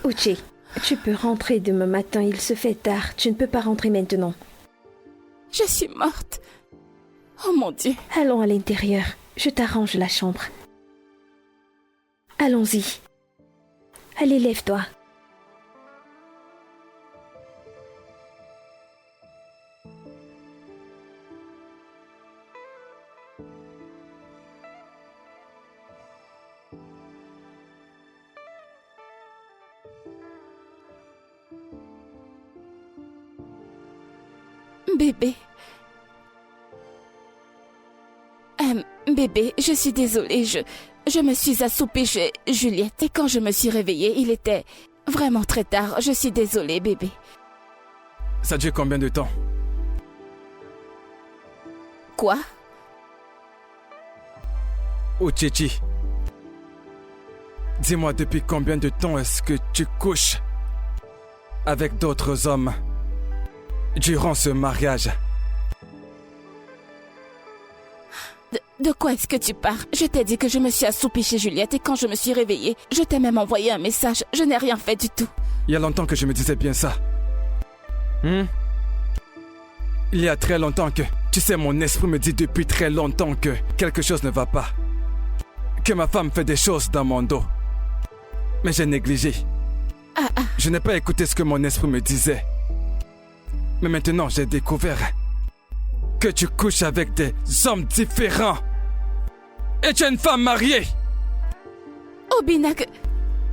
Uchi, tu peux rentrer demain matin, il se fait tard. Tu ne peux pas rentrer maintenant. Je suis morte. Oh mon Dieu. Allons à l'intérieur. Je t'arrange la chambre. Allons-y. Allez, lève-toi. Bébé. Bébé, je suis désolée, je me suis assoupie chez Juliette et quand je me suis réveillée, il était vraiment très tard. Je suis désolée, bébé. Ça dure combien de temps? Quoi? Uchichi. Dis-moi, depuis combien de temps est-ce que tu couches avec d'autres hommes durant ce mariage? De quoi est-ce que tu parles? Je t'ai dit que je me suis assoupie chez Juliette et quand je me suis réveillée, je t'ai même envoyé un message. Je n'ai rien fait du tout. Il y a longtemps que je me disais bien ça. Il y a très longtemps que... Tu sais, mon esprit me dit depuis très longtemps que quelque chose ne va pas. Que ma femme fait des choses dans mon dos. Mais j'ai négligé. Je n'ai pas écouté ce que mon esprit me disait. Mais maintenant, j'ai découvert que tu couches avec des hommes différents. Et tu es une femme mariée. Obina,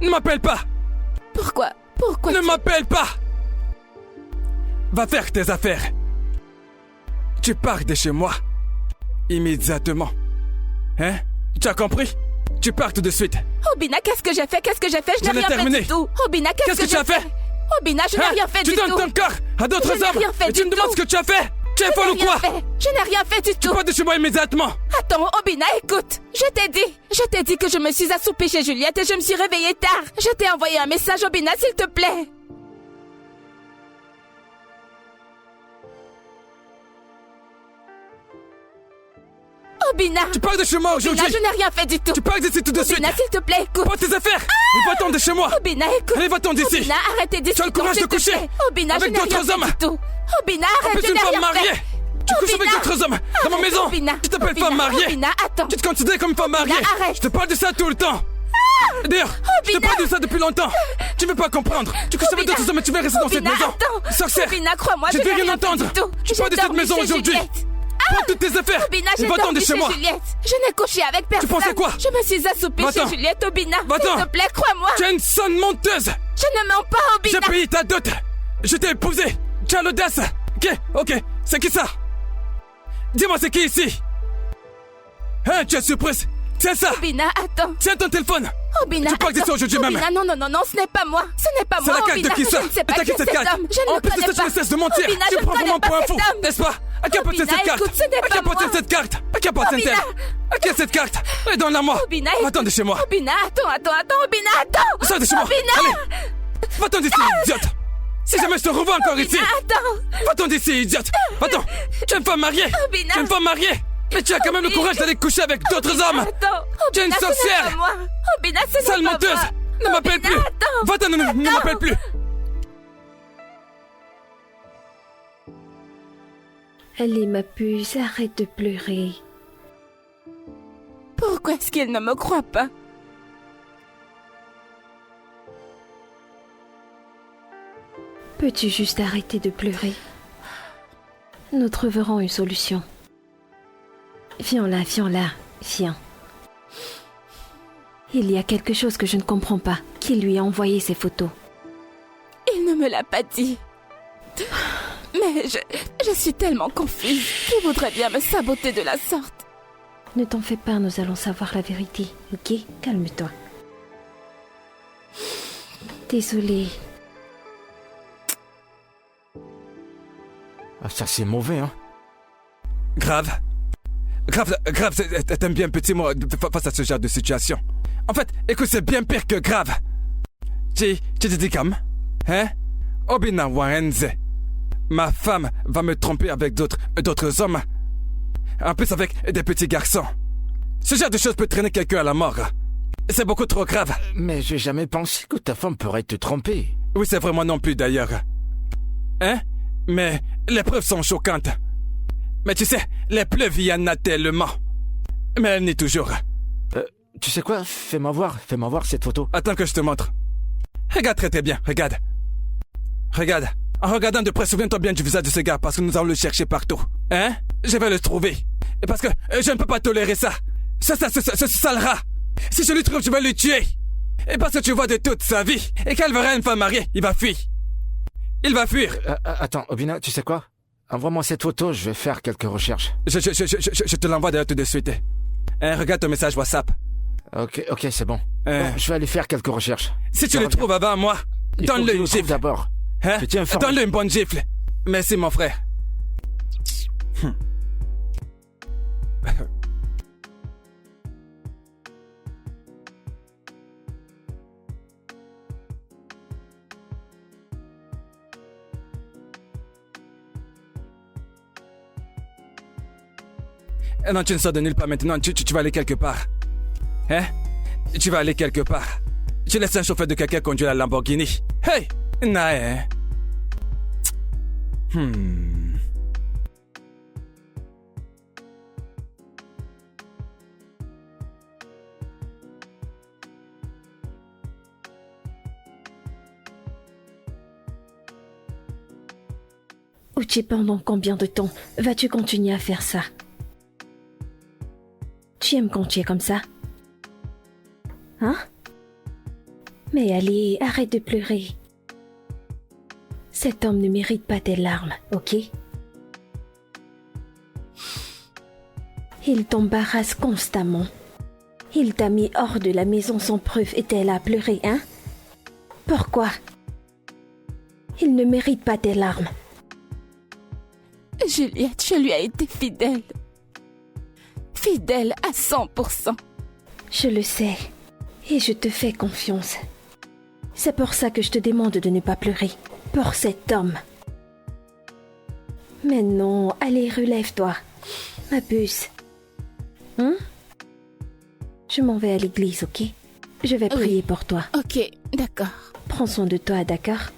Ne m'appelle pas. Pourquoi Ne m'appelle pas. Va faire tes affaires. Tu pars de chez moi. Immédiatement. Hein? Tu as compris? Tu pars tout de suite. Obina, qu'est-ce que j'ai fait? Je n'ai rien terminé. fait du tout. Obina, qu'est-ce que tu as fait? Obina, je n'ai rien fait du tout. Tu donnes ton corps à d'autres Je n'ai hommes. rien fait Et tu du me demandes tout. ce que tu as fait? Tu es folle ou quoi? Je n'ai rien fait du Tu tout. pars de chez moi immédiatement. Attends, Obina, écoute. Je t'ai dit que je me suis assoupie chez Juliette et je me suis réveillée tard. Je t'ai envoyé un message, Obina, s'il te plaît. Obina. Tu pars de chez moi aujourd'hui. Obina, je n'ai rien fait du tout. Tu pars d'ici tout de suite. Obina, s'il te plaît, écoute. Prends tes affaires. Et va-t'en de chez moi. Obina, écoute. Allez, va-t'en d'ici. Obina, arrêtez d'ici. Tu as le courage de coucher Obina, avec je n'ai rien d'autres fait hommes. du tout. Obina, En arrête, plus, je une n'ai femme rien mariée. fait. Tu couches avec Obina. d'autres hommes dans ma maison. Obina. Tu t'appelles Obina, femme mariée. Obina, attends. Tu te considères comme femme mariée. arrête. Je te parle de ça tout le temps. D'ailleurs, je te Obina. parle de ça depuis longtemps. Tu veux pas comprendre. Tu couches avec Obina. d'autres hommes et tu veux rester dans cette Obina, maison. attends. Sorcière. Obina, crois-moi, Je je ne veux n'ai rien rien fait entendre. du tout. Tu pars de J'ai cette maison dormi chez aujourd'hui. Juliette. Prends toutes tes affaires. Obina, Et j'ai va-t'en de dormi chez chez moi. Juliette. Je n'ai couché avec personne. pensais quoi? Je me suis assoupie Va-t'en. chez Juliette, Obina. Va-t'en. S'il te plaît, crois-moi. Tu es une sonne menteuse. Je ne mens pas, J'ai Obina. payé ta dot. Je t'ai épousé. Tu as l'audace. Ok. C'est qui ça? Dis-moi, c'est qui ici? Hein, tu es surprise? C'est ça. Obina, attends. Tiens ton téléphone. Obina, Tu pars d'ici attends. aujourd'hui même. Obina, non, ce n'est pas moi. Ce n'est pas C'est moi, la carte de Obina. qui ça? Je ne sais pas T'as qui qui cette est cet carte? homme. Je ne En le plus de connais ça, tu pas. ne cesses de mentir. Obina, Tu je me prends ne vraiment connais pour un pas fou, cet homme. n'est-ce pas? À qui a porté Obina, cette carte? écoute, ce n'est À qui a pas porté moi. cette carte? À qui a porté Obina. celle? À qui a cette carte? Allez, donne-la moi. Obina, Va-t'en de chez moi. Obina, attends, Obina, attends. Sors de chez moi. Obina. Allez. Va-t'en d'ici, idiote. Si jamais je te revois encore ici. Obina, attends. Va-t'en d'ici, idiote. Va-t'en. Tu es une femme mariée. Obina. Tu es une femme mariée. Mais tu as quand même le courage d'aller coucher avec d'autres hommes. Attends. Tu es une Obina, ce n'est sorcière. pas moi. Obina, ce n'est Sale pas menteuse. moi. Ne m'appelle Obina, plus. attends. Va-t'en, ne m'appelle plus. Allez, ma puce, arrête de pleurer. Pourquoi est-ce qu'il ne me croit pas? Peux-tu juste arrêter de pleurer? Nous trouverons une solution. Viens là, viens. Il y a quelque chose que je ne comprends pas. Qui lui a envoyé ces photos? Il ne me l'a pas dit. Mais je suis tellement confuse. Qui voudrait bien me saboter de la sorte? Ne t'en fais pas, nous allons savoir la vérité, ok? Calme-toi. Désolée. Ah, ça c'est mauvais, hein. Grave, t'aimes bien petit mot face à ce genre de situation. En fait, écoute, c'est bien pire que grave. Tu te dis comme, hein? Obina Waenze. Ma femme va me tromper avec d'autres hommes. En plus avec des petits garçons. Ce genre de choses peut traîner quelqu'un à la mort. C'est beaucoup trop grave. Mais j'ai jamais pensé que ta femme pourrait te tromper. Oui, c'est vraiment non plus d'ailleurs. Hein? Mais les preuves sont choquantes. Mais tu sais, les preuves, il y en a tellement. Mais elle nie toujours. Tu sais quoi? Fais-moi voir cette photo. Attends que je te montre. Regarde très bien, regarde. Regarde. En regardant de près, souviens-toi bien du visage de ce gars parce que nous allons le chercher partout. Hein? Je vais le trouver. Et parce que je ne peux pas tolérer ça. Ce sale rat. Si je le trouve, je vais le tuer. Et parce que tu vois de toute sa vie. Et qu'elle verra une femme mariée, il va fuir. Il va fuir. Attends, Obina, tu sais quoi? Envoie-moi cette photo, je vais faire quelques recherches. Je te l'envoie d'ailleurs tout de suite. Hein, regarde ton message WhatsApp. Ok, c'est bon. Bon, je vais aller faire quelques recherches. Si tu le trouves avant moi, donne-le une gifle. D'abord. Hein? Donne-le une bonne gifle. Merci, mon frère. Non, tu ne sors de nulle part maintenant. Tu vas aller quelque part. Hein? Tu vas aller quelque part. Tu laisses un chauffeur de quelqu'un conduire la Lamborghini. Hey! Nae. Uchi, pendant combien de temps vas-tu continuer à faire ça? Tu aimes quand tu es comme ça? Hein? Mais allez, arrête de pleurer. Cet homme ne mérite pas tes larmes, ok? Il t'embarrasse constamment. Il t'a mis hors de la maison sans preuve et t'es là à pleurer, hein? Pourquoi? Il ne mérite pas tes larmes. Juliette, je lui ai été fidèle. Fidèle à 100%. Je le sais. Et je te fais confiance. C'est pour ça que je te demande de ne pas pleurer. Pour cet homme. Mais non, allez, relève-toi. Ma puce. Hein? Je m'en vais à l'église, ok? Je vais prier pour toi. Ok, d'accord. Prends soin de toi, d'accord?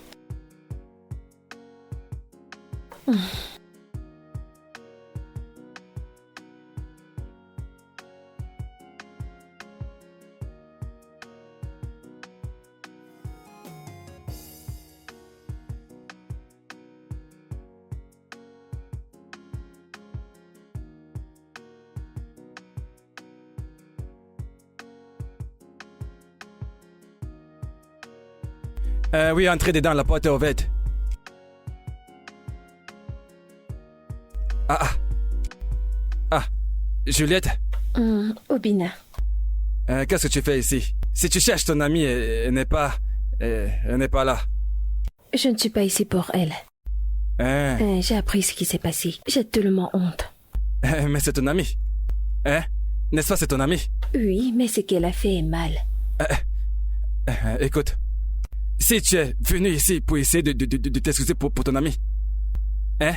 Oui, entrez dedans, la porte est ouverte. Juliette? Obina. Qu'est-ce que tu fais ici? Si tu cherches ton amie, elle n'est pas là. Je ne suis pas ici pour elle. J'ai appris ce qui s'est passé. J'ai tellement honte. Mais c'est ton amie. Hein? N'est-ce pas, c'est ton amie? Oui, mais ce qu'elle a fait est mal. Écoute, si tu es venu ici pour essayer de t'excuser pour ton ami, hein?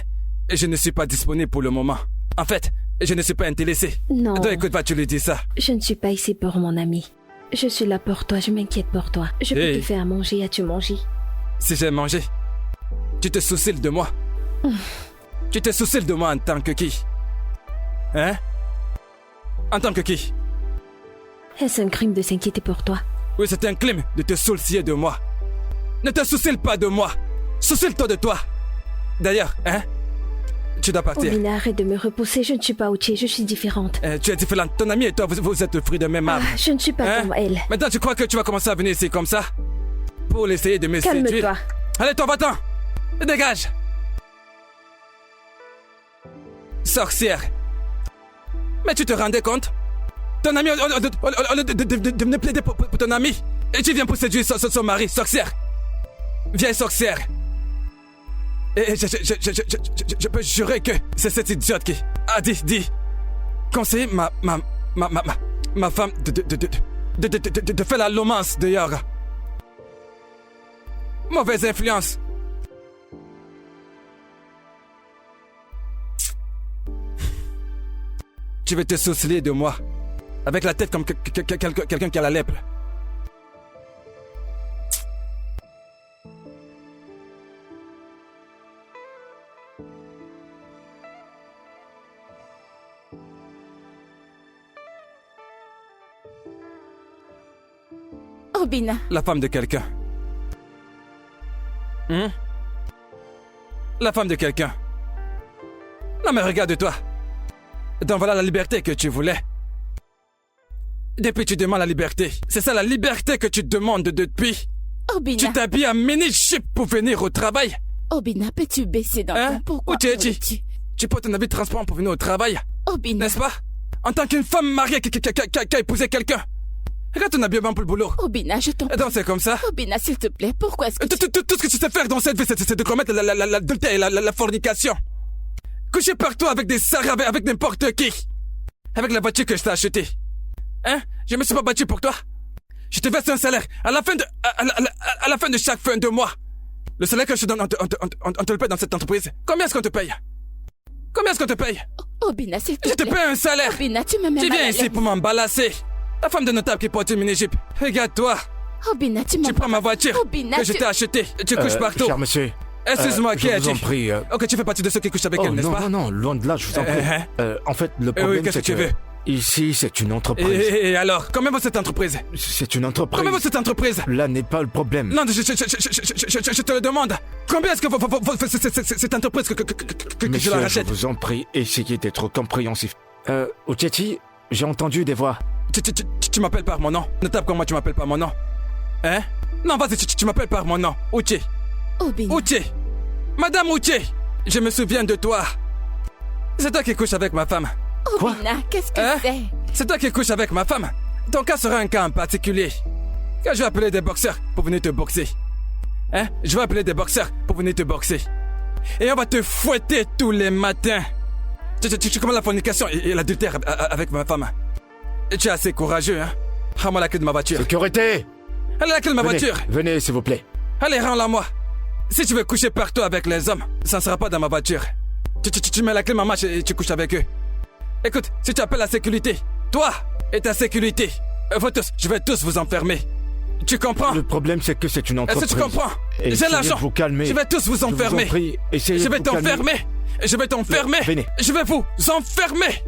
Je ne suis pas disponible pour le moment. En fait, je ne suis pas intéressé. Non. Donc écoute, vas-tu lui dire ça? Je ne suis pas ici pour mon ami. Je suis là pour toi, je m'inquiète pour toi. Je peux te faire à manger, as-tu mangé? Si j'ai mangé, tu te soucies de moi. Tu te soucies de moi en tant que qui? Hein? En tant que qui? Est-ce un crime de s'inquiéter pour toi? Oui, c'est un crime de te soucier de moi. Ne te soucie pas de moi. Soucie-toi de toi. D'ailleurs, hein? Tu dois partir. Obina, arrête de me repousser. Je ne suis pas Uche, je suis différente. Tu es différente. Ton ami et toi, vous êtes le fruit de même arbre. Je ne suis pas comme elle. Maintenant, tu crois que tu vas commencer à venir ici comme ça? Pour essayer de me séduire? Calme-toi. Allez, toi, va-t'en. Dégage. Sorcière. Mais tu te rendais compte? Ton ami, au lieu de me plaider pour ton ami, et tu viens pour séduire son mari, sorcière. Vieille sorcière. Et je peux jurer que c'est cette idiote qui a dit conseiller ma femme de faire la lomance dehors. Mauvaise influence. Tu veux te soucier de moi avec la tête comme quelqu'un qui a la lèpre. Obina. La femme de quelqu'un. La femme de quelqu'un. Non mais regarde-toi. Donc voilà la liberté que tu voulais. Depuis tu demandes la liberté. C'est ça la liberté que tu demandes depuis. Obina. Tu t'habilles en mini-chip pour venir au travail. Obina, peux-tu baisser dans ton... Pourquoi tu portes un habit transparent pour venir au travail. Obina. N'est-ce pas? En tant qu'une femme mariée qui a épousé quelqu'un. Regarde ton habillement pour le boulot. Obina, je t'en prie. Donc c'est comme ça. Obina, s'il te plaît, pourquoi est-ce que tout ce que tu sais faire dans cette vie, c'est de commettre l'adultère et la fornication. Coucher partout avec des sarres, avec n'importe qui. Avec la voiture que je t'ai achetée. Hein? Je me suis pas battu pour toi. Je te verse un salaire à la fin de chaque fin de mois. Le salaire que je te donne, on te le paye dans cette entreprise. Combien est-ce qu'on te paye? Combien est-ce qu'on te paye? Obina, s'il te plaît. Je te paye un salaire. Obina, tu me mets Tu mal à viens l'aise. ici pour m'embalasser. La femme de notable qui porte une mini-jupe. Regarde-toi. Obina, tu prends ma voiture Obina, que je t'ai achetée. Tu couches partout. Cher monsieur. Excuse-moi, qui je es-tu? vous en prie. Ok, tu fais partie de ceux qui couchent avec elle, n'est-ce pas? Non, loin de là, je vous en prie. En fait, le problème, qu'est-ce c'est que tu veux? Ici, c'est une entreprise. Et alors, combien vaut cette entreprise? C'est une entreprise. Combien vaut cette entreprise? Là n'est pas le problème. Non, je te le demande. Combien est-ce que vaut cette entreprise que je la rachète? Je vous en prie, essayez d'être compréhensif. Uchechi, j'ai entendu des voix. Tu m'appelles par mon nom. Notable comme moi, tu m'appelles par mon nom. Hein? Non, vas-y, tu m'appelles par mon nom. Uche. Obina. Uche. Madame Uche. Je me souviens de toi. C'est toi qui couches avec ma femme. Obina, qu'est-ce que c'est? C'est toi qui couches avec ma femme. Ton cas sera un cas en particulier. Quand je vais appeler des boxeurs pour venir te boxer. Hein? Je vais appeler des boxeurs pour venir te boxer. Et on va te fouetter tous les matins. Tu commences la fornication et l'adultère avec ma femme. Et tu es assez courageux, hein? Rends-moi la clé de ma voiture. Sécurité! Allez, la clé de ma voiture. Venez, s'il vous plaît. Allez, rends-la moi. Si tu veux coucher partout avec les hommes, ça ne sera pas dans ma voiture. Tu mets la clé de ma marche et tu couches avec eux. Écoute, si tu appelles la sécurité, toi et ta sécurité, vous tous, je vais tous vous enfermer. Tu comprends? Le problème, c'est que c'est une entreprise. Est-ce que tu comprends? J'ai l'argent. Vous calmer. Je vais tous vous enfermer. Je vais t'enfermer. Je vais t'enfermer. Venez. Je vais vous enfermer.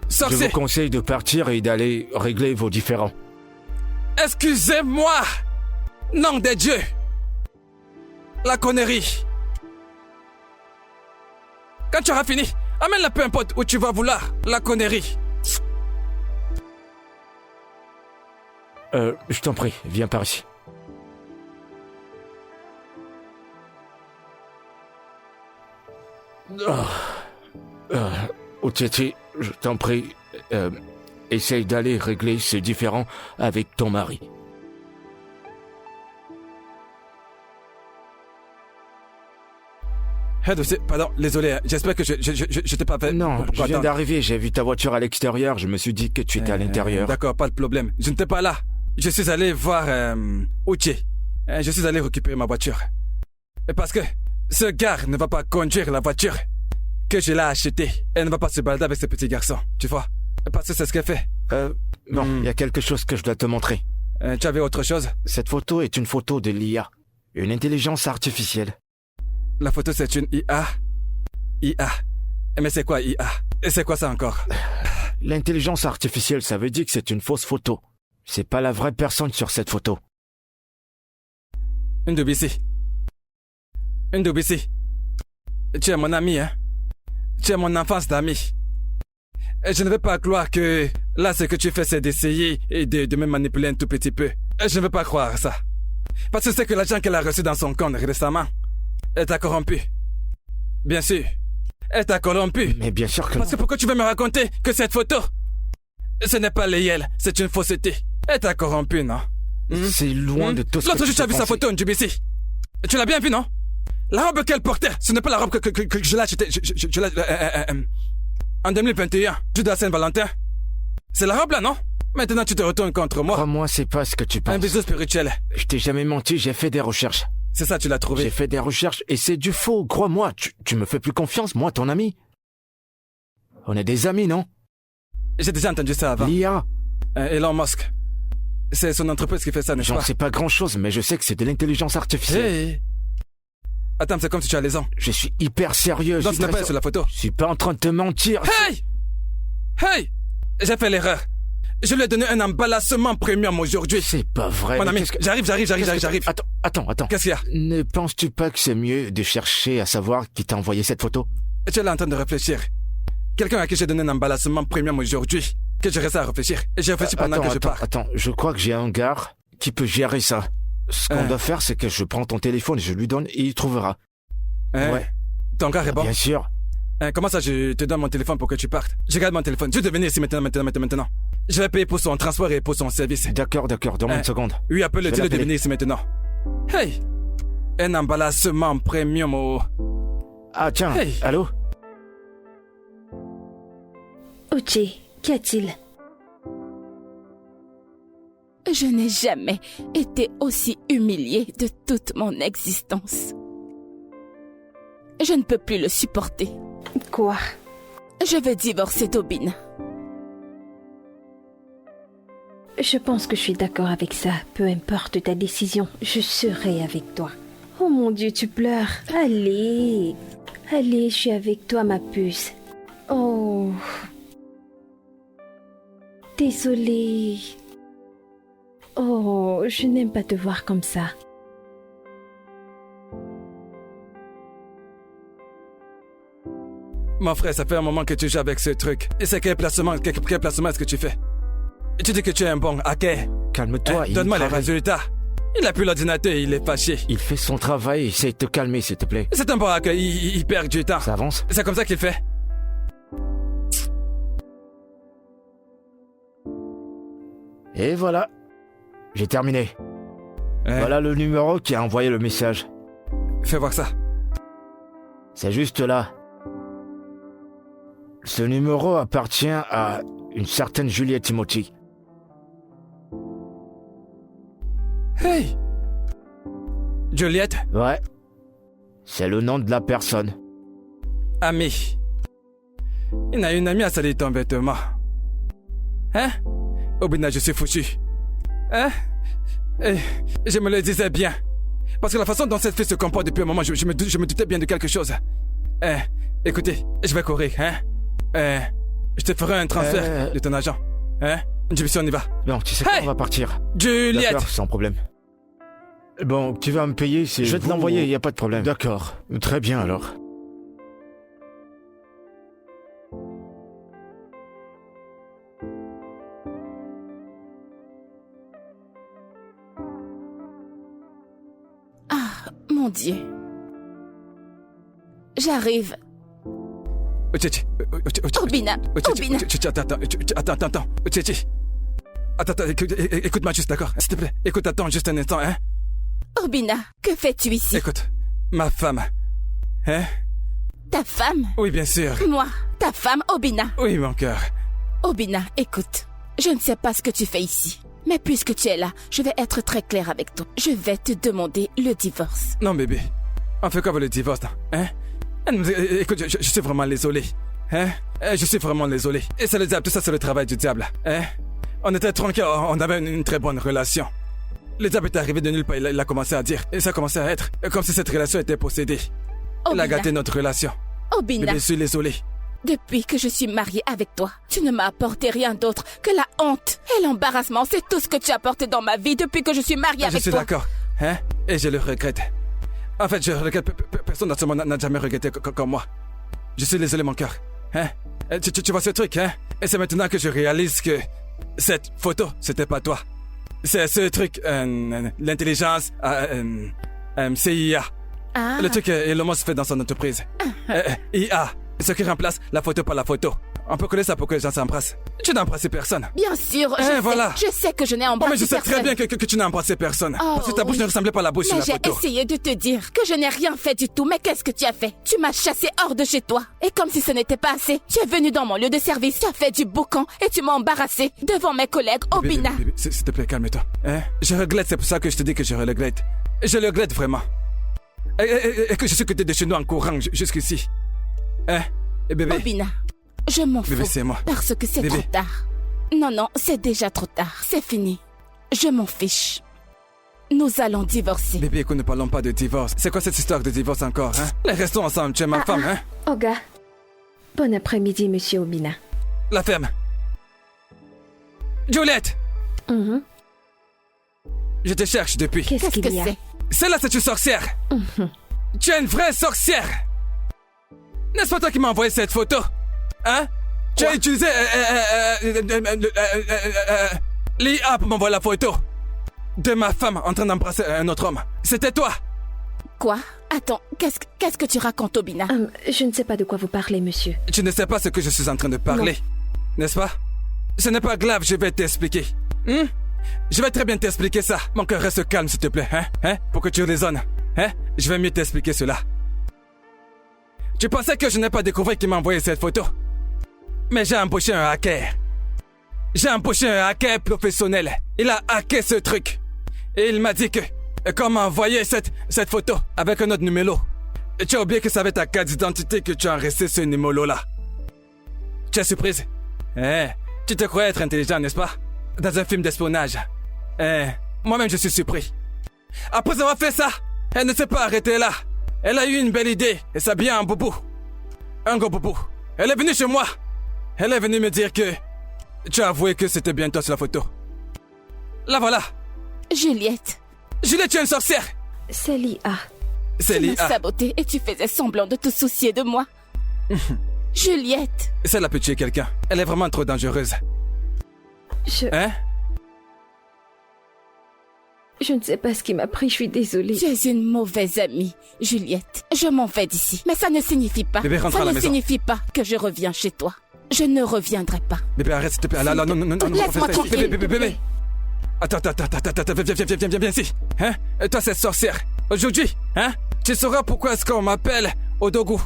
Sorcier. Je vous conseille de partir et d'aller régler vos différends. Excusez-moi. Nom des dieux. La connerie. Quand tu auras fini, amène-la peu importe où tu vas vouloir. La connerie. Je t'en prie, viens par ici. Uchechi, je t'en prie, essaye d'aller régler ces différends avec ton mari. Pardon, désolé, j'espère que je t'ai pas fait... Non, je viens d'arriver, j'ai vu ta voiture à l'extérieur, je me suis dit que tu étais à l'intérieur. D'accord, pas de problème, je n'étais pas là. Je suis allé voir Uche. Je suis allé récupérer ma voiture. Parce que ce gars ne va pas conduire la voiture que je l'ai achetée. Elle ne va pas se balader avec ce petit garçon, tu vois. Parce que c'est ce qu'elle fait. Non, il y a quelque chose que je dois te montrer. Tu avais autre chose? Cette photo est une photo de l'IA, une intelligence artificielle. La photo, c'est une IA. IA. Mais c'est quoi IA? Et c'est quoi ça encore? L'intelligence artificielle, ça veut dire que c'est une fausse photo. C'est pas la vraie personne sur cette photo. Ndubisi. Ndubisi. Tu es mon ami, hein? Tu es mon enfance d'ami. Et je ne veux pas croire que là, ce que tu fais, c'est d'essayer et de me manipuler un tout petit peu. Et je ne veux pas croire ça. Parce que c'est que l'argent qu'elle a reçu dans son compte récemment, elle t'a corrompu. Bien sûr. Elle t'a corrompu. Mais bien sûr que Parce que pourquoi tu veux me raconter que cette photo, ce n'est pas Léel, c'est une fausseté. Elle t'a corrompu, non? C'est loin de tout ce que L'autre jour, tu as vu sa photo, Ndubisi. Tu l'as bien vu, non? La robe qu'elle portait, ce n'est pas la robe que je l'ai achetée. En 2021, jour de la Saint-Valentin. C'est la robe là, non? Maintenant, tu te retournes contre moi. Crois-moi, c'est pas ce que tu penses. Un bisou spirituel. Je t'ai jamais menti, j'ai fait des recherches. C'est ça, tu l'as trouvé. J'ai fait des recherches et c'est du faux, crois-moi. Tu me fais plus confiance, moi, ton ami. On est des amis, non? J'ai déjà entendu ça avant. L'IA. Elon Musk. C'est son entreprise qui fait ça, n'est-ce J'en pas? sais pas grand-chose, mais je sais que c'est de l'intelligence artificielle. Hey. Attends, c'est comme si tu as les ans. Je suis hyper sérieux. Non, ce n'est pas sur la photo. Je suis pas en train de te mentir. Hey! Hey! J'ai fait l'erreur. Je lui ai donné un emballissement premium aujourd'hui. C'est pas vrai. Mon ami, j'arrive. Attends. Qu'est-ce qu'il y a? Ne penses-tu pas que c'est mieux de chercher à savoir qui t'a envoyé cette photo? Tu es là en train de réfléchir. Quelqu'un à qui j'ai donné un emballissement premium aujourd'hui, que je reste à réfléchir. Et j'ai réfléchi pendant que je pars. Attends, je crois que j'ai un gars qui peut gérer ça. Ce qu'on doit faire, c'est que je prends ton téléphone et je lui donne et il trouvera. Ouais. Ton gars est bon? Bien sûr. Comment ça, je te donne mon téléphone pour que tu partes? Je garde mon téléphone. Je vais venir ici maintenant. Je vais payer pour son transport et pour son service. D'accord. Donne-moi une seconde. Oui, appelle-le, dis-le de venir ici maintenant. Hey! Un emballissement premium au... Ah tiens, hey. Allô? Uche, qu'y a-t-il? Je n'ai jamais été aussi humiliée de toute mon existence. Je ne peux plus le supporter. Quoi? Je veux divorcer d'Obina. Je pense que je suis d'accord avec ça. Peu importe ta décision, je serai avec toi. Oh mon Dieu, tu pleures. Allez, je suis avec toi, ma puce. Oh. Désolée. Oh, je n'aime pas te voir comme ça. Mon frère, ça fait un moment que tu joues avec ce truc. Et c'est quel placement est-ce que tu fais? Tu dis que tu es un bon hacker. Calme-toi. Donne-moi les résultats. Il a plus l'ordinateur, il est fâché. Il fait son travail, essaye de te calmer, s'il te plaît. C'est un bon hacker, il perd du temps. Ça avance? C'est comme ça qu'il fait. Et voilà. J'ai terminé. Voilà le numéro qui a envoyé le message. Fais voir ça. C'est juste là. Ce numéro appartient à une certaine Juliette Timothy. Hey! Juliette? Ouais. C'est le nom de la personne. Ami. Il a une amie à salir ton vêtement. Hein? Obina, je suis foutu. Hein? Et je me le disais bien. Parce que la façon dont cette fille se comporte depuis un moment, je me doutais bien de quelque chose. Écoutez, je vais courir, hein? Je te ferai un transfert de ton agent. Hein? Jimmy, on y va. Non, tu sais quoi, on va partir. Juliette! D'accord, sans problème. Bon, tu vas me payer, c'est... Je vais te l'envoyer, y a pas de problème. D'accord. Très bien, alors. Ah, mon Dieu. J'arrive. Obina. Attends. Attends, écoute-moi juste, d'accord? S'il te plaît, attends juste un instant, hein? Obina, que fais-tu ici? Écoute, ma femme. Hein? Ta femme? Oui, bien sûr. Moi, ta femme, Obina. Oui, mon cœur. Obina, écoute. Je ne sais pas ce que tu fais ici. Mais puisque tu es là, je vais être très claire avec toi. Je vais te demander le divorce. Non, bébé. On fait quoi avec le divorce, hein? Écoute, je suis vraiment désolé. Hein? Je suis vraiment désolé. Et c'est le diable, tout ça, c'est le travail du diable. Hein? On était tranquilles, on avait une très bonne relation. Le diable est arrivé de nulle part, il a commencé à dire. Et ça a commencé à être comme si cette relation était possédée. Il a gâté notre relation. Obina, Bébé, je suis désolé. depuis que je suis mariée avec toi, tu ne m'as apporté rien d'autre que la honte et l'embarrassement. C'est tout ce que tu as apporté dans ma vie depuis que je suis mariée Je avec suis toi. d'accord. Hein? Et je le regrette. En fait, je regrette. Personne dans ce monde n'a jamais regretté comme moi. Je suis désolé, mon cœur. Hein? Tu vois ce truc, hein? Et c'est maintenant que je réalise que cette photo, c'était pas toi. C'est ce truc, l'intelligence, CIA. Ah. Le truc Elon Musk fait dans son entreprise. IA. Ce qui remplace la photo par la photo. On peut coller ça pour que les gens s'embrassent. Tu n'as embrassé personne. Bien sûr, voilà. je sais que je n'ai Oh, embrassé mais je sais personne. très bien que tu n'as embrassé personne. Oh, parce que ta bouche oui. ne ressemblait pas à la bouche sur Mais la j'ai photo. essayé de te dire que je n'ai rien fait du tout. Mais qu'est-ce que tu as fait? Tu m'as chassé hors de chez toi. Et comme si ce n'était pas assez, tu es venu dans mon lieu de service, tu as fait du boucan et tu m'as embarrassé devant mes collègues Obina. Bébé, s'il te plaît, calme-toi. Hein? Je regrette, c'est pour ça que je te dis que je regrette. Je le regrette vraiment. Et que je suis quitté de chez nous en courant jusqu'ici. Hein? Et bébé, Obina, je m'en bébé, fous. c'est moi. Parce que c'est Bébé. trop tard. Non, c'est déjà trop tard. C'est fini. Je m'en fiche. Nous allons divorcer. Bébé, écoute, ne parlons pas de divorce. C'est quoi cette histoire de divorce encore, hein? Les restons ensemble, tu es ma femme, hein? Oga. Bon après-midi, monsieur Obina. La ferme. Juliette! Mhm. Je te cherche depuis. Qu'est-ce Qu'est-ce qu'il que y a? c'est? Celle-là, c'est une sorcière. Tu es une vraie sorcière. N'est-ce pas toi qui m'as envoyé cette photo? Hein? Tu as utilisé l'IA pour m'envoyer la photo de ma femme en train d'embrasser un autre homme. C'était toi. Quoi? Attends, qu'est-ce que tu racontes, Obina? Je ne sais pas de quoi vous parlez, monsieur. Tu ne sais pas ce que je suis en train de parler, n'est-ce pas? Ce n'est pas grave, je vais t'expliquer. Je vais très bien t'expliquer ça. Mon cœur, reste calme, s'il te plaît, hein? Pour que tu raisonnes. Hein? Je vais mieux t'expliquer cela. Tu pensais que je n'ai pas découvert qui m'a envoyé cette photo? Mais j'ai embauché un hacker. J'ai embauché un hacker professionnel. Il a hacké ce truc. Et il m'a dit que... Quand m'a envoyé cette photo avec un autre numéro, tu as oublié que ça avait ta carte d'identité que tu as resté ce numéro-là. Tu es surprise? Tu te croyais être intelligent, n'est-ce pas? Dans un film d'espionnage. Moi-même, je suis surpris. Après avoir fait ça, elle ne s'est pas arrêtée là. Elle a eu une belle idée et s'habiller en boubou. Un gros boubou. Elle est venue chez moi. Elle est venue me dire que... Tu as avoué que c'était bien toi sur la photo. La voilà. Juliette, Juliette, tu es une sorcière. C'est l'IA. C'est tu m'as l'IA. saboté et tu faisais semblant de te soucier de moi. Juliette, Celle-là peut tuer quelqu'un. Elle est vraiment trop dangereuse. Hein? Je ne sais pas ce qui m'a pris, je suis désolée. tu es une mauvaise amie, Juliette. Je m'en vais d'ici. Mais ça ne signifie pas. Bébé, rentre à ça la ne maison. signifie pas que je reviens chez toi. Je ne reviendrai pas. Bébé, arrête, s'il te plaît. Là, non, Laisse-moi fais ça. tranquille. Bébé. Attends, viens ici. Hein? Et toi, cette sorcière. Aujourd'hui, hein? Tu sauras pourquoi est-ce qu'on m'appelle Odogu.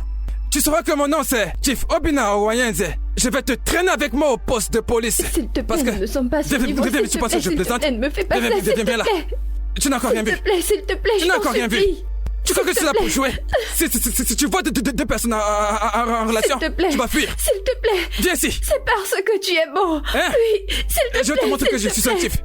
Tu sauras que mon nom, c'est Chief Obina Owayenze. Je vais te traîner avec moi au poste de police. S'il te plaît, Parce que... nous ne sommes pas sur niveau. Viens, S'il tu te penses plaît, que je s'il te plaisante? plaît, ne me fais pas ça, s'il te Viens là. plaît. Tu n'as encore rien vu. S'il te plaît, Tu n'as encore rien vu. supplie. Tu crois que c'est là pour jouer? Si tu vois deux personnes en relation, S'il te plaît. tu vas fuir. S'il te plaît. Viens ici. C'est parce que tu es beau. Hein? Oui, s'il te plaît. Je vais te montrer que je s'il te suis un plaît. Chief.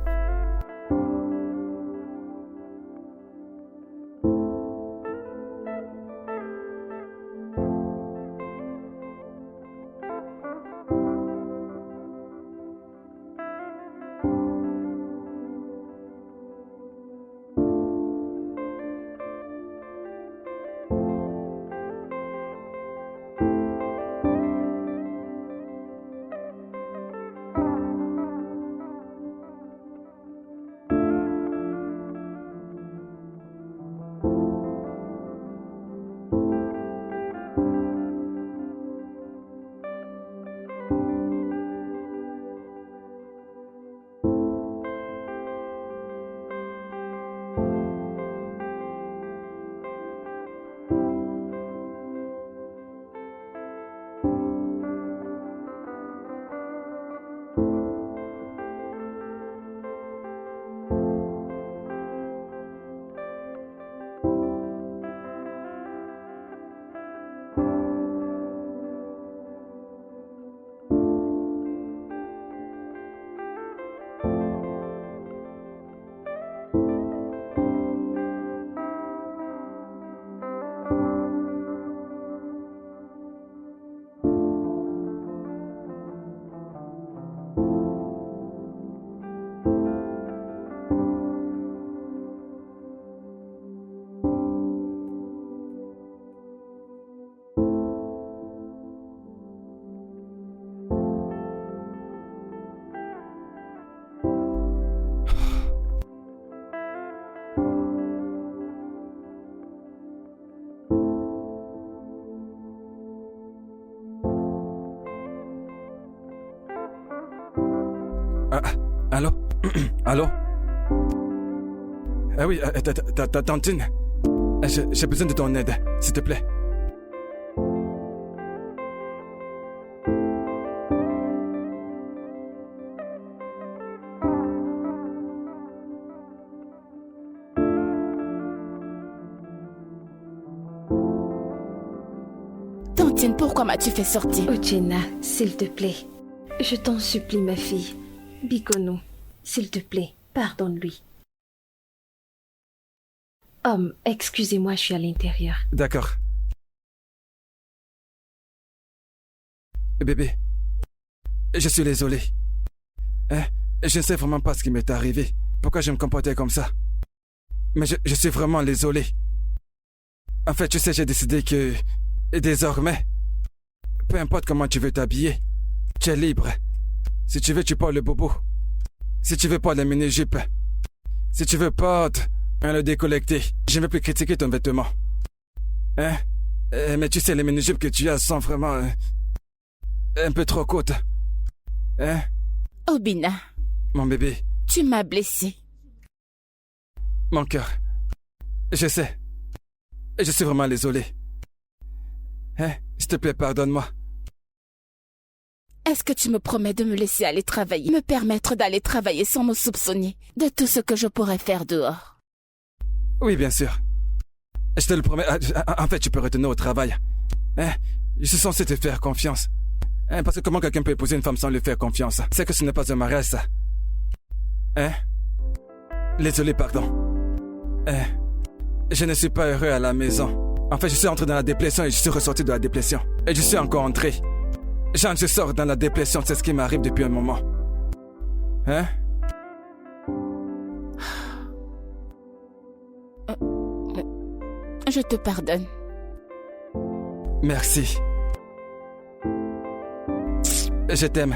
Allô? Allô? Ah oui, ta tantine. J'ai besoin de ton aide, s'il te plaît. Tantine, pourquoi m'as-tu fait sortir? Uchenna, s'il te plaît. Je t'en supplie, ma fille. Bikono, s'il te plaît, pardonne-lui. Homme, excusez-moi, je suis à l'intérieur. D'accord. Bébé, je suis désolé. Je ne sais vraiment pas ce qui m'est arrivé. Pourquoi je me comportais comme ça. Mais je suis vraiment désolé. En fait, tu sais, j'ai décidé que... désormais, peu importe comment tu veux t'habiller, tu es libre. Si tu veux, tu portes le bobo. Si tu veux, porte la mini-jupe. Si tu veux, porte le décollecté. Je ne veux plus critiquer ton vêtement. Mais tu sais, les mini-jupes que tu as sont vraiment... un peu trop courtes. Obina. Mon bébé. Tu m'as blessé. Mon cœur. Je sais. Je suis vraiment désolé. S'il te plaît, pardonne-moi. Est-ce que tu me promets de me laisser aller travailler, me permettre d'aller travailler sans me soupçonner de tout ce que je pourrais faire dehors? Oui, bien sûr. Je te le promets. En fait, tu peux retourner au travail. Je suis censé te faire confiance. Parce que comment quelqu'un peut épouser une femme sans lui faire confiance? C'est que ce n'est pas un mariage, ça. Désolé, pardon. Je ne suis pas heureux à la maison. En fait, je suis entré dans la dépression et je suis ressorti de la dépression. Et je suis encore entré. Genre, je sors dans la dépression, c'est ce qui m'arrive depuis un moment. Je te pardonne. Merci. Je t'aime.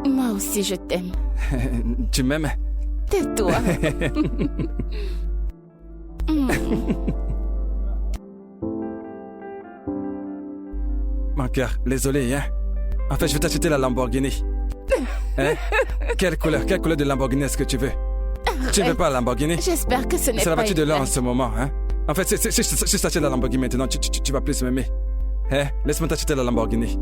Moi aussi, je t'aime. Tu m'aimes? Tais-toi. Mon cœur, désolé, En fait, je vais t'acheter la Lamborghini. Quelle couleur de Lamborghini est-ce que tu veux? Arrête. Tu ne veux pas la Lamborghini? J'espère que ce n'est pas... C'est la voiture de l'an en ce moment, En fait, si je t'achète la Lamborghini maintenant, tu vas plus m'aimer. Laisse-moi t'acheter la Lamborghini.